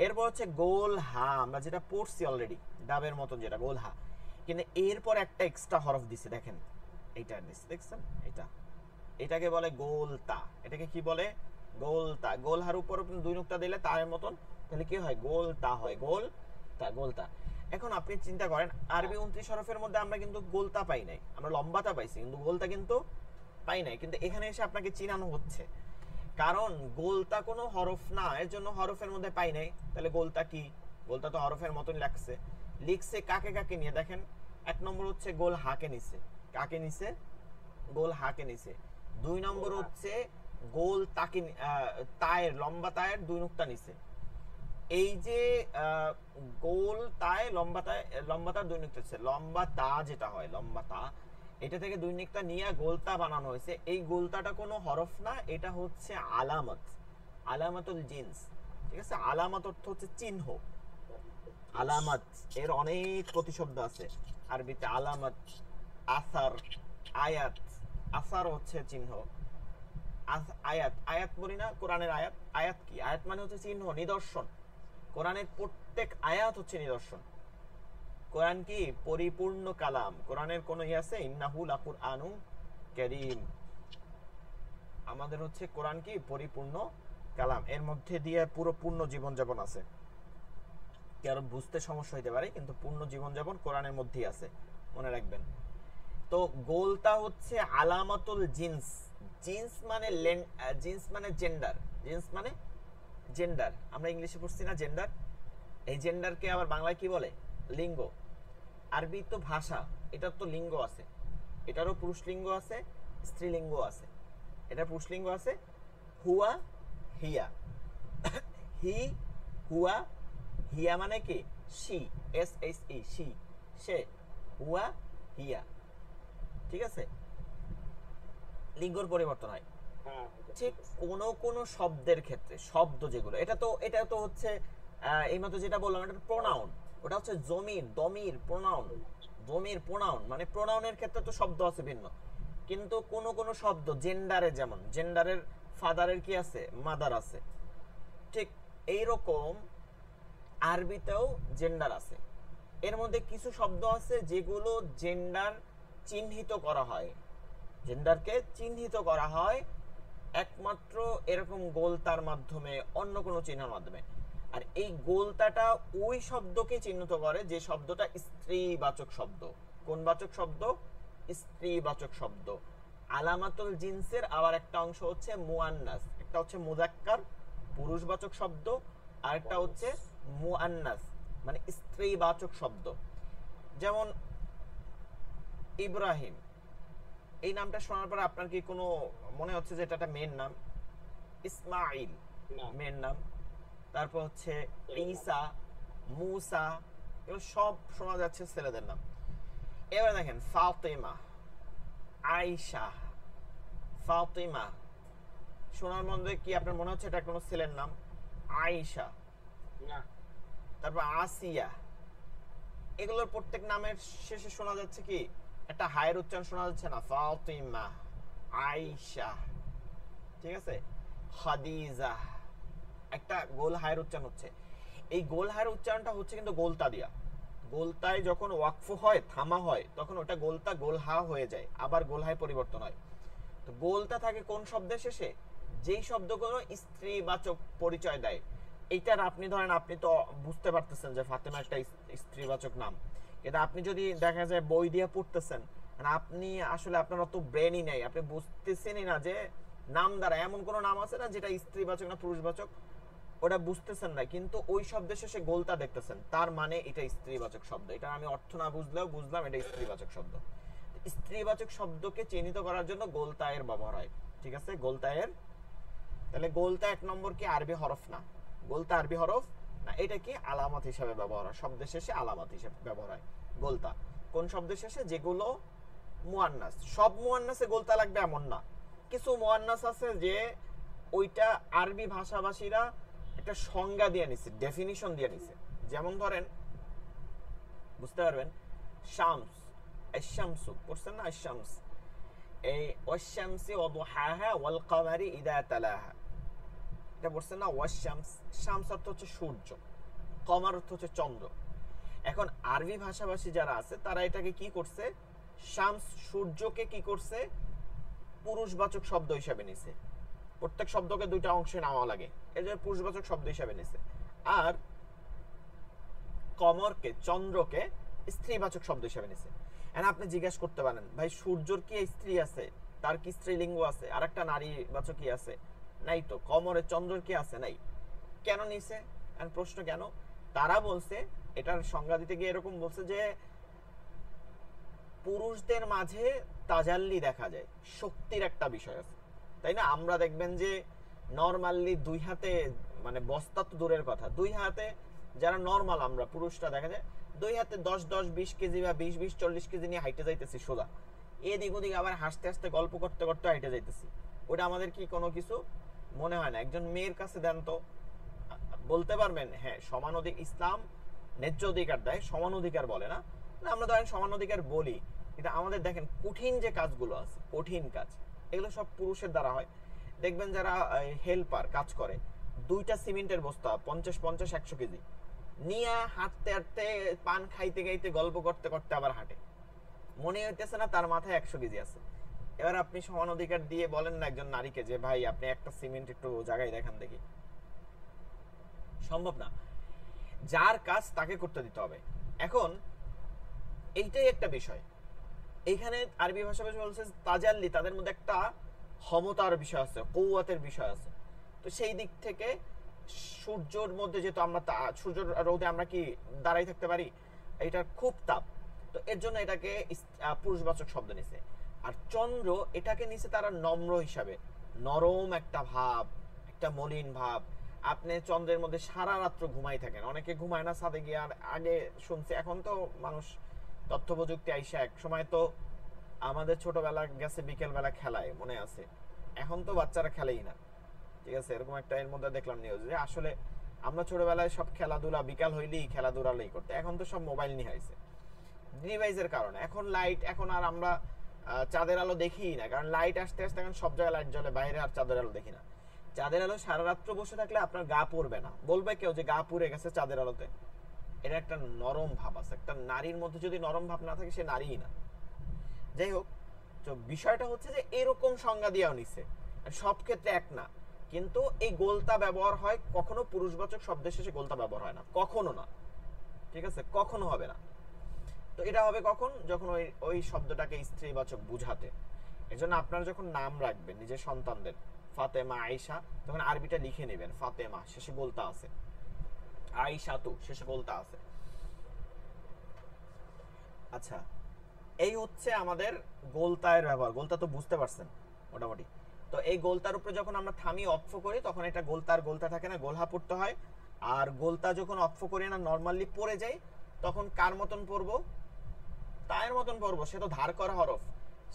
Speaker 1: এরপর হচ্ছে গোল হা, আমরা যেটা পড়ছি অলরেডি ডাবের মতন, যেটা গোল হা, কিন্তু এরপর একটা এক্সট্রা হরফ দিছে, দেখেন এইটা দিছে, দেখছেন এটা, এটাকে বলে গোলতা। এটাকে কি বলে? গোলতা। গোল হার উপর দুই নুক্তা দিলে তার মতন, তাহলে কি হয়? গোলতা হয়, গোলতা, গোলতা। এখন আপনি চিন্তা করেন, আরবি 29 হরফের মধ্যে আমরা কিন্তু গোলতা পাই নাই, আমরা লম্বাতা পাইছি, কিন্তু গোলতা কিন্তু পাই নাই। কিন্তু এখানে এসে আপনাকে চিনানো হচ্ছে, কারণ গোলতা কোনো হরফ না, এর জন্য হরফের মধ্যে পাই নাই। তাহলে গোলতা কি? গোলতা তো হরফের মতন লিখছে কাকে কাকে নিয়ে দেখেন। এক নম্বর হচ্ছে গোল হাকে নিছে, কাকে নিছে? গোল হাকে নিছে। দুই নম্বর হচ্ছে গোল তাকে, তায়ের, লম্বা তায়ের দুই নুক্তা নিছে। এই যে গোল তায়, লম্বা তার দুই নুক্তা নিছে, লম্বা তা যেটা হয়, লম্বা তা, এটা থেকে দুই নুক্তা নিয়ে গোলতা বানানো হয়েছে। এই গোলতাটা কোনো হরফ না, এটা হচ্ছে আলামত, আলামাতুল জিন্স। ঠিক আছে, আলামত অর্থ হচ্ছে চিহ্ন। আলামত এর অনেক প্রতিশব্দ আছে আরবিতে, আলামত, আসার, আয়াত। আসার হচ্ছে চিহ্ন, আয়াত, আয়াত বলি না কোরআনের আয়াত। আয়াত কি? আয়াত মানে হচ্ছে চিহ্ন, নিদর্শন। কোরআনের প্রত্যেক আয়াত হচ্ছে নিদর্শন। কোরআন কি? পরিপূর্ণ কালাম। কোরআনের কোন আছে? ইন্নাহু লাকুরআনুম কারীম। আমাদের হচ্ছে কোরআন কি? পরিপূর্ণ কালাম, এর মধ্যে দিয়ে পুরো পূর্ণ জীবনযাপন আছে। কারো বুঝতে সমস্যা হইতে পারে, কিন্তু পূর্ণ জীবনযাপন কোরআনের মধ্যেই আছে, মনে রাখবেন। তো গোলতা হচ্ছে আলামাতুল জিন্স। জিন্স মানে জেন্ডার, জিন্স মানে জেন্ডার। আমরা ইংলিশে পড়ছি না জেন্ডার, এই জেন্ডারকে আবার বাংলায় কি বলে? লিঙ্গ। আরবি তো ভাষা, এটার তো লিঙ্গ আছে, এটারও পুরুষলিঙ্গ আছে, স্ত্রীলিঙ্গ আছে। এটার পুরুষলিঙ্গ আছে হুয়া, হিয়া। হি, হুয়া, হিয়া মানে কি? She, S H E, she, সে, হুয়া, হিয়া। ঠিক আছে, লিঙ্গর পরিবর্তন হয়। ঠিক কোন শব্দের ক্ষেত্রে, শব্দ যেগুলো, এটা তো হচ্ছে এইমাত্র যেটা বললাম, এটা প্রোনাউন, ওটা হচ্ছে জমির, দমির, প্রোনাউন। জমির, প্রোনাউন মানে প্রোনাউনের ক্ষেত্রে তো শব্দ আছে ভিন্ন, কিন্তু কোন শব্দ জেন্ডারে, যেমন জেন্ডারের ফাদারের কি আছে? মাদার আছে। ঠিক এইরকম আরবিতেও জেন্ডার আছে। এর মধ্যে কিছু শব্দ আছে যেগুলো জেন্ডার চিহ্নিত করা হয়, জেন্ডারকে চিহ্নিত করা হয় একমাত্র এরকম গোলতার মাধ্যমে, অন্য কোনো চিহ্নের মাধ্যমে। আর এই গোলতাটা ওই শব্দকে চিহ্নিত করে যে শব্দটা স্ত্রীবাচক শব্দ। কোন বাচক শব্দ? স্ত্রীবাচক শব্দ। আলামাতুল জিন্সের আবার একটা অংশ হচ্ছে মুআন্নাস, একটা হচ্ছে মুযাক্কার পুরুষবাচক শব্দ, আর একটা হচ্ছে মুআন্নাস মানে স্ত্রীবাচক শব্দ। যেমন ইব্রাহিম, এই নামটা শোনার পর আপনার কি কোনো মনে হচ্ছে যে এটা একটা মেয়ের নাম? ইসমাইল মেয়ের নাম। তারপর হচ্ছে ঈসা, মুসা, এগুলো সব শোনা যাচ্ছে ছেলেদের নাম। এবার দেখেন ফাতিমা, আয়েশা, ফাতিমা, শোনার মধ্যে কি আপনার মনে হচ্ছে এটা কোনো ছেলের নাম? আয়েশা। তারপর আসিয়া, এগুলোর প্রত্যেক নামের শেষে শোনা যাচ্ছে কি? একটা হায়ের উচ্চারণ শোনা যাচ্ছে না? ফাতিমা, আয়েশা, ঠিক আছে, খাদিজা, একটা গোল হায়ের উচ্চারণ হচ্ছে। এই গোল হায়ের উচ্চারণটা হচ্ছে কিন্তু গোলতা দিয়া। গোলতায় যখন ওয়াকফ হয়, থামা হয়, তখন ওটা গোলতা গোল হা হয়ে যায়, আবার গোল হায় পরিবর্তন হয়। তো গোলতা থাকে কোন শব্দের শেষে? যেই শব্দগুলো স্ত্রীবাচক পরিচয় দেয়। এইটার আপনি ধরেন, আপনি তো বুঝতে পারতেছেন যে ফাতেমা একটা স্ত্রীবাচক নাম, কিন্তু আপনি যদি দেখা যায় বই দিয়ে পড়তেছেন, আপনি আসলে আপনার অত ব্রেনই নেই, আপনি বুঝতেছেনই না যে নাম দ্বারা এমন কোন নাম আছে না যেটা স্ত্রীবাচক না পুরুষবাচক, ওটা বুঝতেছেন না, কিন্তু ওই শব্দের শেষে গোলতা দেখতেছেন, তার মানে এটা স্ত্রীবাচক শব্দ। এটা আমি অর্থ না বুঝলেও বুঝলাম এটা স্ত্রীবাচক শব্দ। স্ত্রীবাচক শব্দকে চিহ্নিত করার জন্য গোলতা এর ব্যবহার হয়। ঠিক আছে, গোলতা এর। তাহলে গোলতা 1 নম্বর কি আরবি হরফ না? গোলতা আরবি হরফ না, এটা কি আলামত হিসাবে ব্যবহার হয়, শব্দের শেষে আলামত হিসাবে ব্যবহার হয় গোলতা। কোন শব্দের শেষে? যেগুলো মুয়ান্নাস। সব মুয়ান্নাসে গোলতা লাগবে এমন না, কিছু মুয়ান্নাস আছে যে ওইটা আরবি ভাষাভাষীরা একটা সংজ্ঞা দিয়ে নিছে, ডেফিনিশন দিয়ে নিছে। যেমন ধরেন, বুঝতে পারবেন, শামস, আশ-শামসু পড়ছেন না? আশ-শামস, এই ওয়াশ-শামসি ওয়া দুহাহা ওয়াল কমারি ইযা তালাহা, এটা পড়ছেন না? ওয়াশ-শামস, শামস অর্থ হচ্ছে সূর্য, কমার অর্থ হচ্ছে চন্দ্র। এখন আরবি ভাষাভাষী যারা আছে তারা এটাকে কি করছে, শামস সূর্যকে কি করছে, পুরুষবাচক শব্দ হিসেবে নিছে। প্রত্যেক শব্দকে দুইটা অংশে নেওয়া লাগে, এই যে পুরুষবাচক শব্দ হিসেবে নিছে। আর কমরকে, চন্দ্রকে স্ত্রীবাচক শব্দ হিসেবে নিছে। এখন আপনি জিজ্ঞাসা করতে পারেন, ভাই সূর্যর কি স্ত্রী আছে? তার কি স্ত্রীলিঙ্গ আছে? আর একটা নারীবাচক কি আছে? নাই তো। কমরে চন্দ্রের কি আছে? নাই। কেন নিছে? এখন প্রশ্ন কেন? তারা বলছে, এটার সংজ্ঞা দিতে গিয়ে এরকম বলছে যে পুরুষদের মাঝে তাজাল্লি দেখা যায়, শক্তির একটা বিষয় আছে, তাই না? আমরা দেখবেন যে নরমালি দুই হাতে, মানে বস্তা তো দূরের কথা, দুই হাতে যারা নরমাল আমরা পুরুষরা দেখা যায় দুই হাতে 10-10 20 কেজি বা 20-20 40 কেজি নিয়ে হাইটে যাইতেছি সোজা, এদিক ওদিক আবার হাসতে হাসতে গল্প করতে করতে হাইটে যাইতেছি। ওটা আমাদের কি কোনো কিছু মনে হয় না? একজন মেয়ের কাছে দেন তো, বলতে পারবেন হ্যাঁ সমান অধিকার, ইসলাম ন্যায্য অধিকার দেয়, সমান অধিকার বলে না। না, আমরা ধরেন সমান অধিকার বলি, কিন্তু আমাদের দেখেন কঠিন যে কাজগুলো আছে, কঠিন কাজ, এগুলো সব পুরুষের দ্বারা হয়। দেখবেন যারা হেল্পার কাজ করে, দুইটা সিমেন্টের বস্তা 50-50-100 কেজি নিয়ে হাঁটতে হাঁটতে, পান খাইতে খাইতে, গল্প করতে করতে আবার হাঁটে, মনে হইতেছে না তার মাথায় 100 কেজি আছে। এবার আপনি সমান অধিকার দিয়ে বলেন না একজন নারীকে যে ভাই আপনি একটা সিমেন্ট একটু জায়গায় দেখান দেখি, সম্ভব না। যার কাজ তাকে করতে দিতে হবে। এখন এইটাই একটা বিষয়, এইখানে আরবি ভাষা বলছে তাজাল্লি, তাদের মধ্যে একটা ক্ষমতার বিষয় আছে, কওয়াতের বিষয় আছে। তো সেই দিক থেকে সূর্যের মধ্যে যেহেতু আমরা সূর্যের রোদে আমরা কি দাঁড়াই থাকতে পারি, এটার খুব তাপ, তো এর জন্য এটাকে পুরুষবাচক শব্দ নিছে। আর চন্দ্র এটাকে নিছে তারা নম্র হিসাবে, নরম একটা ভাব, একটা মলিন ভাব। আপনি চন্দ্রের মধ্যে সারা রাত্র ঘুমাই থাকেন, অনেকে ঘুমায় না ছাদে গিয়ে। আর আগে শুনছি, এখন তো মানুষ তথ্য প্রযুক্তি আইসা, এক সময় তো আমাদের ছোটবেলা গেছে বিকেল বেলা খেলায়, মনে আছে? এখন তো বাচ্চারা খেলেই না। ঠিক আছে, এরকম একটা এর মধ্যে দেখলাম নিউজ যে আসলে আমরা ছোটবেলায় সব খেলাধুলা বিকাল হইলেই খেলাধুলালেই করতে, এখন তো সব মোবাইল নিয়ে হয়েছে ডিভাইসের কারণে। এখন লাইট, এখন আর আমরা চাঁদের আলো দেখি না, কারণ লাইট আসতে আসতে এখন সব জায়গায় লাইট জ্বলে, বাইরে আর চাঁদের আলো দেখি না। চাঁদের আলো সারা রাত্র বসে থাকলে আপনার গা পুড়বে না, বলবে কেউ যে গা পুড়ে গেছে চাঁদের আলোতে। এটা একটা নরম ভাব আছে, একটা নারীর মধ্যে যদি নরম ভাব না থাকে সে নারীই না। যাই হোক, তো বিষয়টা হচ্ছে যে এরকম সংজ্ঞা দিয়েও নিছে, সব ক্ষেত্রে এক না। কিন্তু এই গোলতা ব্যবহার হয়, কখনো পুরুষবাচক শব্দের শেষে গোলতা ব্যবহার হয় না, কখনো না। ঠিক আছে, কখনো হবে না। তো এটা হবে কখন? যখন ওই ওই শব্দটাকে স্ত্রীবাচক বুঝাতে। এজন্য আপনারা যখন নাম রাখবেন নিজের সন্তানদের, ফাতেমা, আয়েশা, তখন আরবিটা লিখে নেবেন, ফাতেমা শেষে গোলতা আছে, আয়েশা তু শেষে গোলতা আছে। আচ্ছা, এই হচ্ছে আমাদের গোলতায়ের ব্যবহার। গোলতা তো বুঝতে পারছেন মোটামুটি। তো এই গোলতার উপরে যখন আমরা থামি অক্ফ করি, তখন এটা গোলতার গোলতা থাকে না, গোলহা পড়তে হয়। আর গোলতা যখন অক্ফ করি না, নর্মালি পড়ে যায়, তখন কার মতন পড়বো? তায়ের মতন পড়বো। সে তো ধার করা হরফ,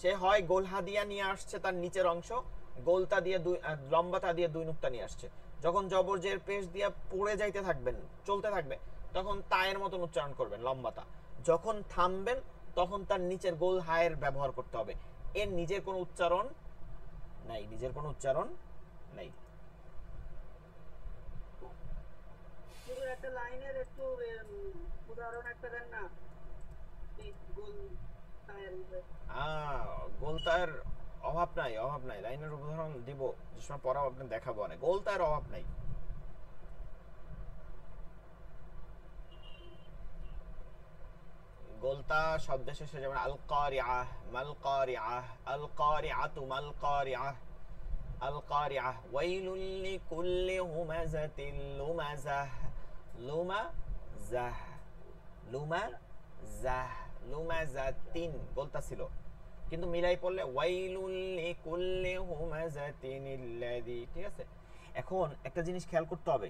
Speaker 1: সে হয় গোলহা দিয়া নিয়ে আসছে তার নিচের অংশ, গোলতা দিয়ে লম্বাতা দিয়ে 2 নুক্তা নিয়ে আসছে। যখন জবর জের পেশ দিয়া পড়ে যাইতে থাকবেন, চলতে থাকবে, তখন তায়ের মতন উচ্চারণ করবেন, লম্বাতা। যখন থামবেন তখন তার নিচের গোল হায়ের ব্যবহার করতে হবে। এর নিজের কোনো উচ্চারণ নাই, নিজের কোনো উচ্চারণ নাই।
Speaker 2: শুধু একটা লাইনের একটু উদাহরণ একটা দেন না, এই গোল টায়ার
Speaker 1: গোলতায়ের অভাব নাই, অভাব নাই। লাইনের উদাহরণ দিব, যে সময় পড়াবো আপনি দেখাবো অনেক। গোলতায়ের অভাব নাই। গোলতা শব্দের শেষে যেমন আল কারিআহ, মাল কারিআহ, আল কারিআতু, মাল কারিআহ, আল কারিআহ, ওয়াইলুল লিকুল্লি হুমাযাতিল লুমাযাহ, লুমাযাহ, লুমাযাহ, লুমাযাতিন গোলতা ছিল। কিন্তু মিলাই পড়লে ওয়াইলুল লিকুল্লি হুমাযাতিনিল্লাযী, ঠিক আছে। এখন একটা জিনিস খেয়াল করতে হবে,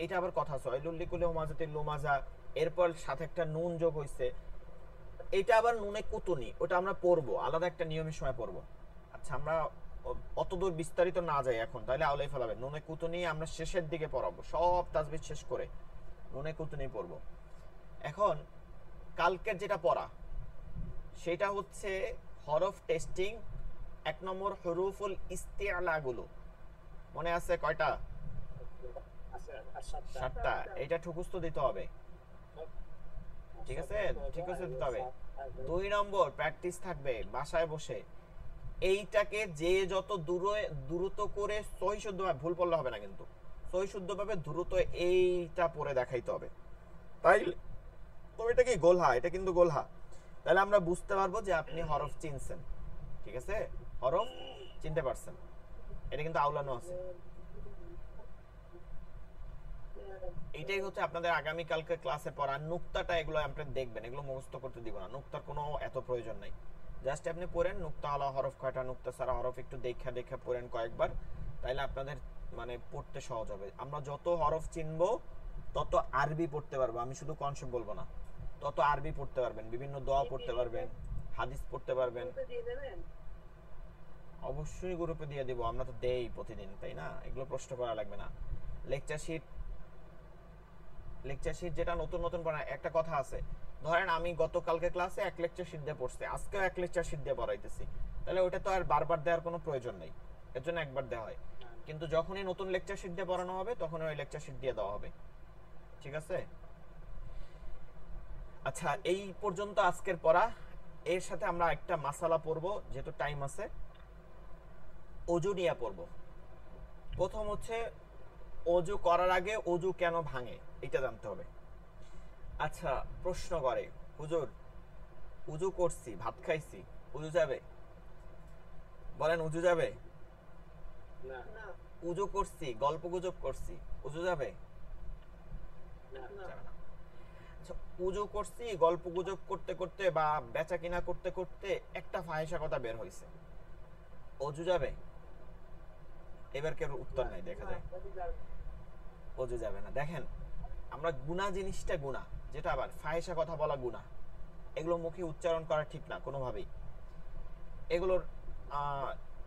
Speaker 1: এটা আবার কথা আছে, ওয়াইলুল লিকুল্লি হুমাযাতিল লুমাজা, এরপর সাথে একটা নুন যোগ হইছে, এটা আবার নুনে কুতুনি, ওটা আমরা পড়বো আলাদা একটা নিয়মের সময় পড়বো। আচ্ছা, আমরা অতদূর বিস্তারিত না যাই এখন, তাহলে আওলাই ফেলাবে। নুনে কুতুনি আমরা শেষের দিকে পড়াবো, সব তাজবিদ শেষ করে নুনে কুতুনি পড়বো। এখন কালকের যেটা পড়া সেটা হচ্ছে হরফ টেস্টিং, 1 নম্বর হুরুফুল ইস্তিআলা গুলো মনে আছে কয়টা?
Speaker 3: আছে আর
Speaker 1: 7টা। এটা ঠুকুস্ত দিতে হবে, ঠিক আছে, ঠিকই দিতে হবে। 2 নম্বর প্র্যাকটিস থাকবে বাসায় বসে, এইটাকে যে যত দ্রুত করে সহি শুদ্ধভাবে, ভুল পড়লে হবে না কিন্তু, সহি শুদ্ধভাবে দ্রুত এইটা পড়ে দেখাইতে হবে। তাই তো এটা কি গোলহা, এটা কিন্তু গোলহা, তাহলে আমরা বুঝতে পারবো যে আপনি হরফ চিনছেন, ঠিক আছে, হরফ চিনতে পারছেন। এটা কিন্তু আউলানো আছে। এইটাই হচ্ছে আপনাদের আগামী কালকে ক্লাসে পড়া নুক্তাটা, এগুলো আপনি দেখবেন, এগুলো মুখস্থ করতে দিব না, নুক্তার কোনো এত প্রয়োজন নাই। জাস্ট আপনি পড়েন নুক্তা আলা হরফ কয়টা, নুক্তা সারা হরফ একটু দেখা পড়েন কয়েকবার, তাইলে আপনাদের মানে পড়তে সহজ হবে। আমরা যত হরফ চিনবো তত আরবি পড়তে পারবো, আমি শুধু কনসেপ্ট বলবো না, তত আরবি পড়তে পারবেন, বিভিন্ন দোয়া পড়তে পারবেন, হাদিস পড়তে পারবেন। অবশ্যই গ্রুপে দিয়ে দিব, আমরা তো দেই প্রতিদিন, তাই না, এগুলো প্রশ্ন করা লাগবে না। লেকচার শিট যেটা নতুন পড়া, একটা কথা আছে, ধরেন আমি গতকালকে ক্লাসে 1 লেকচার শিট দিয়ে পড়ছি, আজকেও 1 লেকচার শিট দিয়ে পড়াইতেছি, তাহলে ওইটা তো আর বারবার দেওয়ার কোনো প্রয়োজন নেই, এর জন্য একবার দেওয়া হয়। কিন্তু যখনই নতুন লেকচার শিট দিয়ে পড়ানো হবে তখন ওই লেকচার শিট দিয়ে দেওয়া হবে, ঠিক আছে। আচ্ছা, এই পর্যন্ত আজকের পড়া। এর সাথে আমরা একটা মাসালা পড়বো, যেহেতু টাইম আছে, ওযু নিয়ে পড়বো। প্রথম হচ্ছে ওযু করার আগে ওযু কেন ভাঙে এটা জানতে হবে। আচ্ছা, প্রশ্ন করে, হুজুর ওযু করছি, ভাত খাইছি, ওযু যাবে? বলেন ওযু যাবে?
Speaker 3: না
Speaker 1: ওযু করছি, গল্প গুজব করছি, ওযু যাবে?
Speaker 3: না
Speaker 1: যাবে না। আচ্ছা, ওযু করছি, গল্প গুজব করতে করতে বা বেচা কিনা করতে করতে একটা ফাহিশা কথা বের হইছে, ওযু যাবে? এবার কেউ উত্তর নাই, দেখা যায় ওযু যাবে না। দেখেন, আমরা গুনাহ জিনিসটা গুনাহ, যেটা আবার ফাহিশা কথা বলা গুনাহ, এগুলো মুখে উচ্চারণ করা ঠিক না কোনোভাবেই। এগুলোর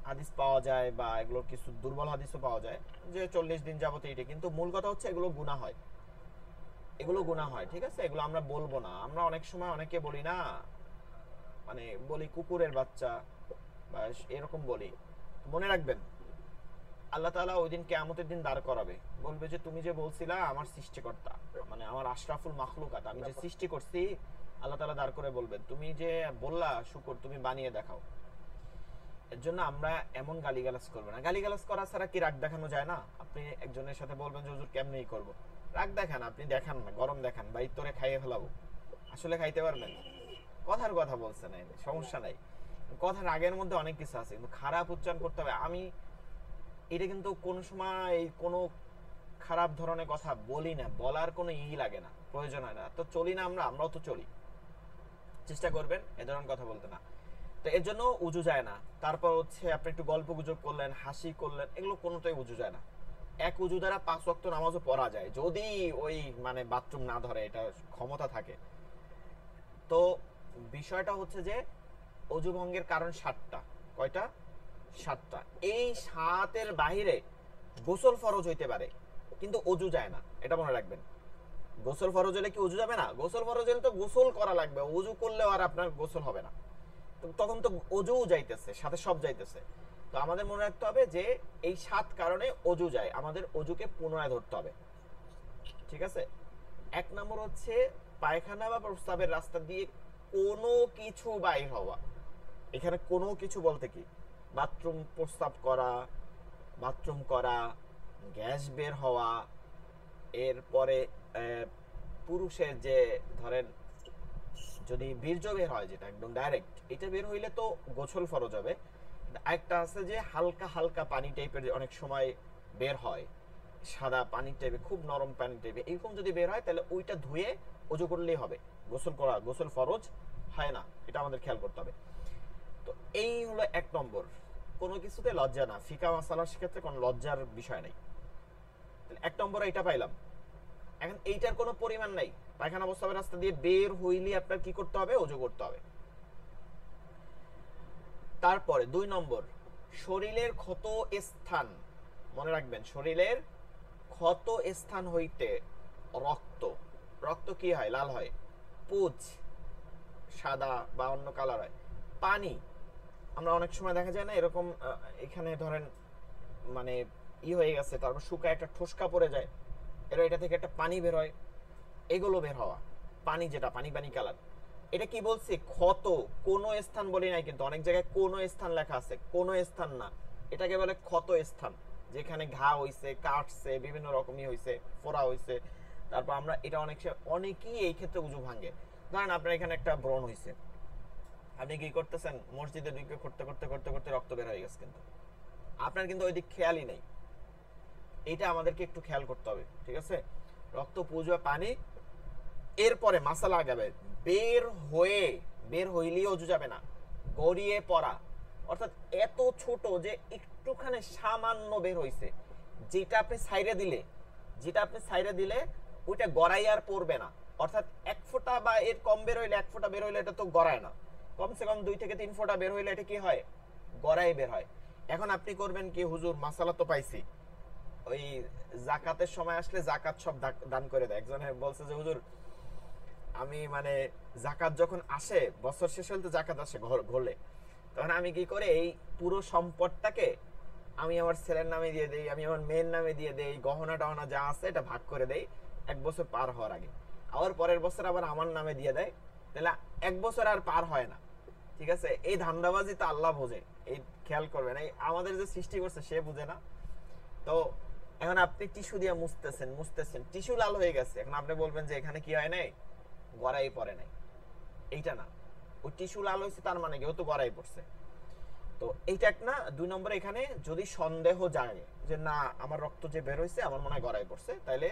Speaker 1: হাদিস পাওয়া যায় বা এগুলোর কিছু দুর্বল হাদিসও পাওয়া যায় যে 40 দিন যাবত এইটা, কিন্তু মূল কথা হচ্ছে এগুলো গুনাহ হয়, এগুলো গুনাহ হয়, ঠিক আছে, এগুলো আমরা বলবো না। আমরা অনেক সময় অনেকে বলি না, মানে বলি কুকুরের বাচ্চা বা এরকম বলি, মনে রাখবেন আল্লাহ তাআলা ওই দিন কিয়ামতের দিন দাঁড় করাবে, বলবে যে তুমি যে বলছিলা আমার সৃষ্টিকর্তা, মানে আমার আশরাফুল মাখলুকাত, আমি যে সৃষ্টি করছি, আল্লাহ তাআলা দাঁড় করে বলবেন তুমি যে বললা শুকর, তুমি বানিয়ে দেখাও। এর জন্য আমরা এমন গালিগালাজ করব না। গালিগালাজ করা ছাড়া কি রাগ দেখানো যায় না? আপনি একজনের সাথে বলবেন যে হুজুর কেমনেই করব, রাগ দেখান, আপনি দেখান না, গরম দেখান, বা তোরে খাইয়ে ফেলাবো, আসলে খাইতে পারবেন? কথার কথা বলছেন, সমস্যা নাই, কথার আগের মধ্যে অনেক কিছু আছে, কিন্তু খারাপ উচ্চারণ করতে হবে। আমি এটা কিন্তু কোন সময় কোনো খারাপ ধরনের কথা বলি না, বলার কোনো লাগে না, প্রয়োজন হয় না, তো চলি না, আমরাও তো চলি, চেষ্টা করবেন এ ধরনের কথা বলতে না। তো এর জন্য উজু যায় না। তারপর হচ্ছে আপনি একটু গল্প গুজব করলেন, হাসি করলেন, এগুলো কোনোটাই উজু যায় না। এক উজু দ্বারা 5 ওয়াক্ত নামাজও পড়া যায়, যদি ওই মানে বাথরুম না ধরে, এটা ক্ষমতা থাকে। তো বিষয়টা হচ্ছে যে অজু ভঙ্গের কারণ 7টা। কয়টা? 7টা। এই 7-এর বাইরে গোসল ফরজ হইতে পারে, কিন্তু অজু যায় না, এটা মনে রাখবেন। গোসল ফরজ হলে কি অজু যাবে না? গোসল ফরজ হলে তো গোসল করা লাগবে, অজু করলেও আর আপনার গোসল হবে না, তখন তো অজুও যাইতেছে, সাথে সব যাইতেছে। তো আমাদের মনে রাখতে হবে যে এই 7 কারণে অজু যায়, আমাদের অজুকে পুনরায় ধরতে হবে, ঠিক আছে। 1 নম্বর হচ্ছে পায়খানা বা প্রস্রাবের রাস্তা দিয়ে কোনো কিছু বাইর হওয়া। এখানে কোনো কিছু বলতে কি, বাথরুম প্রস্রাব করা, বাথরুম করা, গ্যাস বের হওয়া, এরপরে পুরুষের যে ধরেন যদি বীর্য বের হয়, যেটা একদম ডাইরেক্ট, এটা বের হইলে তো গোসল ফরজ হবে। আরেকটা আছে যে হালকা হালকা পানি টাইপের অনেক সময় বের হয়, সাদা পানি টাইপের, খুব নরম পানি টাইপের, এরকম যদি বের হয় তাহলে ওইটা ধুয়ে ওযু করলেই হবে, গোসল ফরজ হয় না, এটা আমাদের খেয়াল করতে হবে। তো এই হলো 1 নম্বর, কোনো কিছুতে লজ্জা না, ফিকা মাসালার ক্ষেত্রে কোনো লজ্জার বিষয় নাই। 1 নম্বর এটা পাইলাম। এখন এইটার কোনো পরিমাণ নাই, পায়খানা প্রস্রাবের রাস্তা দিয়ে বের হইলে আপনার কি করতে হবে? ওযু করতে হবে। তারপরে 2 নম্বর, শরীরের ক্ষত স্থান, মনে রাখবেন শরীরের ক্ষত স্থান হইতে রক্ত, রক্ত কি হয়? লাল হয়, পুজ সাদা বা অন্য কালার হয়, পানি, আমরা অনেক সময় দেখা যায় না এরকম এখানে ধরেন মানে হয়ে গেছে, তারপর শুকায় একটা ঠোসকা পড়ে যায়, এটা থেকে একটা পানি বের হয়, এগুলো বের হওয়া, পানি যেটা পানি পানি কালার, এটা কি বলছি? ক্ষত, কোনো স্থান বলি নাই কিন্তু, অনেক জায়গায় কোনো স্থান লেখা আছে, কোনো স্থান না, এটাকে বলে ক্ষত স্থান, যেখানে ঘা হইছে, কাটছে, বিভিন্ন রকমই হইছে, ফোড়া হইছে। তারপর আমরা এটা অনেকেই এই ক্ষেত্রে উজু ভাঙে। ধরেন আপনার এখানে একটা ব্রণ হইছে, আপনি কি করতেছেন? মসজিদে ঢুকে করতে করতে করতে করতে রক্ত বের হয়ে গেছে, কিন্তু আপনার কিন্তু ওই দিক খেয়ালই নেই। এটা আমাদেরকে একটু খেয়াল করতে হবে, ঠিক আছে? রক্ত, পুজ বা পানি, এরপরে মাসালা আগাবে, বের হইলেই অজু যাবে না, গড়িয়ে পড়া, অর্থাৎ এত ছোট যে একটুখানি সামান্য বের হইছে, যেটা আপনি সাইডে দিলে ওইটা গড়াই আর পড়বে না, অর্থাৎ 1 ফোঁটা বা এর কম বের হইলে, 1 ফোঁটা বের হইলে এটা তো গড়ায় না, কমসে কম 2 থেকে 3 ফোঁটা বের হইলে এটা কি হয়? গড়াই বের হয়। এখন আপনি করবেন কি? হুজুর মাসালা তো পাইছি, ওই জাকাতের সময় আসলে জাকাত সব দান করে দেয়। একজনে বলছে যে হুজুর আমি মানে জাকাত যখন আসে, বছর শেষ হলে তো জাকাত আসে ঘরে, তখন আমি কি করে এই পুরো সম্পদটাকে আমি আমার ছেলের নামে দিয়ে দেই, আমি আমার মেয়ের নামে দিয়ে দেই, গহনা টহনা যা আছে এটা ভাগ করে দেই 1 বছর পার হওয়ার আগে, আবার পরের বছর আবার আমার নামে দিয়ে দেয়, তাহলে 1 বছর আর পার হয় না, ঠিক আছে? এই ধান্দাবাজি তো আল্লাহ বোঝে, এই খেয়াল করবেন, এই আমাদের যে সৃষ্টি করছে সে বুঝে না। তো এখন আপনি টিস্যু দিয়ে মুছতেছেন, টিস্যু লাল হয়ে গেছে, এখন আপনি বলবেন যে এখানে কি হয় নাই? গড়াই পড়ে নাই, এইটা না, ওই টিস্যু লাল হয়েছে তার মানে কি? ও তো গড়াই পড়ছে। তো এইটা এক না। 2 নম্বরে এখানে যদি সন্দেহ জাগে যে না আমার রক্ত যে বের হয়েছে আমার মনে হয় গড়াই পড়ছে, তাইলে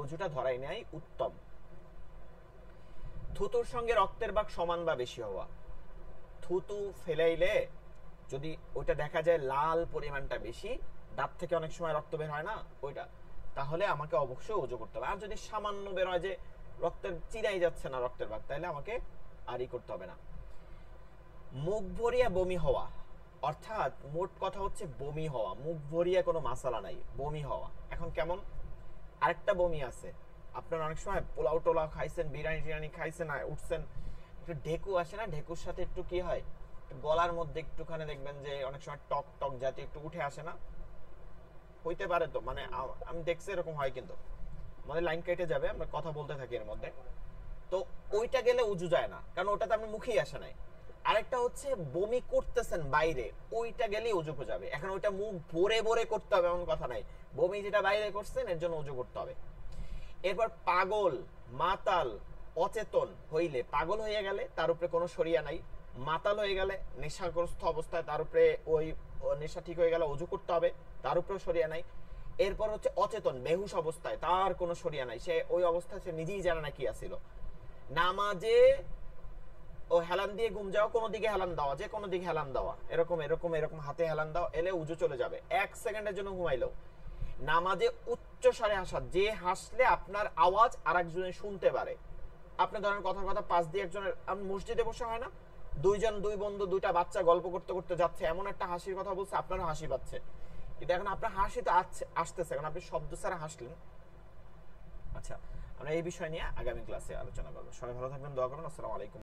Speaker 1: অজুটা ধরাই নেয় উত্তম। থুতুর সঙ্গে রক্তের ভাগ সমান বা বেশি হওয়া, থুতু ফেলাইলে যদি ওইটা দেখা যায় লাল পরিমাণটা বেশি, দাঁত থেকে অনেক সময় রক্ত বের হয় না ওইটা, তাহলে আমাকে অবশ্যই ওযু করতে হবে। আর যদি সামান্য বের হয় যে রক্তের চিরাই যাচ্ছে না রক্তের ভাগ, তাহলে আমাকে আরই করতে হবে না। মুখ ভরিয়া বমি হওয়া, অর্থাৎ মোট কথা হচ্ছে বমি হওয়া, মুখ ভরিয়া কোনো মাসালা নাই, বমি হওয়া। এখন কেমন? আরেকটা বমি আছে, আপনার অনেক সময় পোলাও টোলাও খাইছেন, বিরিয়ানি খাইছেন, উঠছেন, একটু ঢেকু আসে না, ঢেকুর সাথে একটু কি হয়, গলার মধ্যে একটুখানি দেখবেন যে অনেক সময় টক টক জাতীয় একটু উঠে আসে না, হইতে পারে তো, মানে আমি দেখছি এরকম হয়, কিন্তু আমাদের লাইন কেটে যাবে, আমরা কথা বলতে থাকি এর মধ্যে। তো ওইটা গেলে উজু যায় না, কারণ ওটাতে আপনি মুখেই আসে নাই। আরেকটা হচ্ছে বমি করতেছেন বাইরে, ওইটা গেলে উজু যাবে। এখন ওইটা মুখ ভরে ভরে করতে হবে এমন কথা নাই, বমি যেটা বাইরে করছেন এর জন্য উজু করতে হবে। এরপর পাগল, মাতাল, অচেতন হইলে, পাগল হয়ে গেলে তার উপরে কোনো শরিয়া নাই, মাতাল হয়ে গেলে নেশাগ্রস্ত অবস্থায় তার উপরে ওই নেশা ঠিক হয়ে গেলে ওযু করতে হবে, তার উপরেও শরিয়া নাই। এরপর হচ্ছে অচেতন, বেহুশ অবস্থায়, তার কোনো শরিয়া নাই, সে ওই অবস্থায় সে নিজেই জানে না কি আছিল। নামাজে ও হেলান দিয়ে ঘুম যাওয়া, কোনো দিকে হেলান দেওয়া, যে কোনো দিকে হেলান দেওয়া, এরকম এরকম এরকম হাতে হেলান দাও, এলে উজু চলে যাবে। 1 সেকেন্ডের জন্য ঘুমাইলো। নামাজে উচ্চ স্বরে হাসা, যে হাসলে আপনার আওয়াজ আরেকজনে শুনতে পারে। আপনি ধরেন কথার কথা পাশ দিয়ে একজনের, মসজিদে বসে হয় না, 2 বন্ধু 2টা বাচ্চা গল্প করতে করতে যাচ্ছে, এমন একটা হাসির কথা বলছে, আপনারও হাসি পাচ্ছে, কিন্তু এখন আপনার হাসি তো আসতেছে, এখন আপনি শব্দ ছাড়া হাসলেন। আচ্ছা, আমরা এই বিষয় নিয়ে আগামী ক্লাসে আলোচনা করবো। সবাই ভালো থাকবেন, দোয়া করুন। আসসালামু আলাইকুম।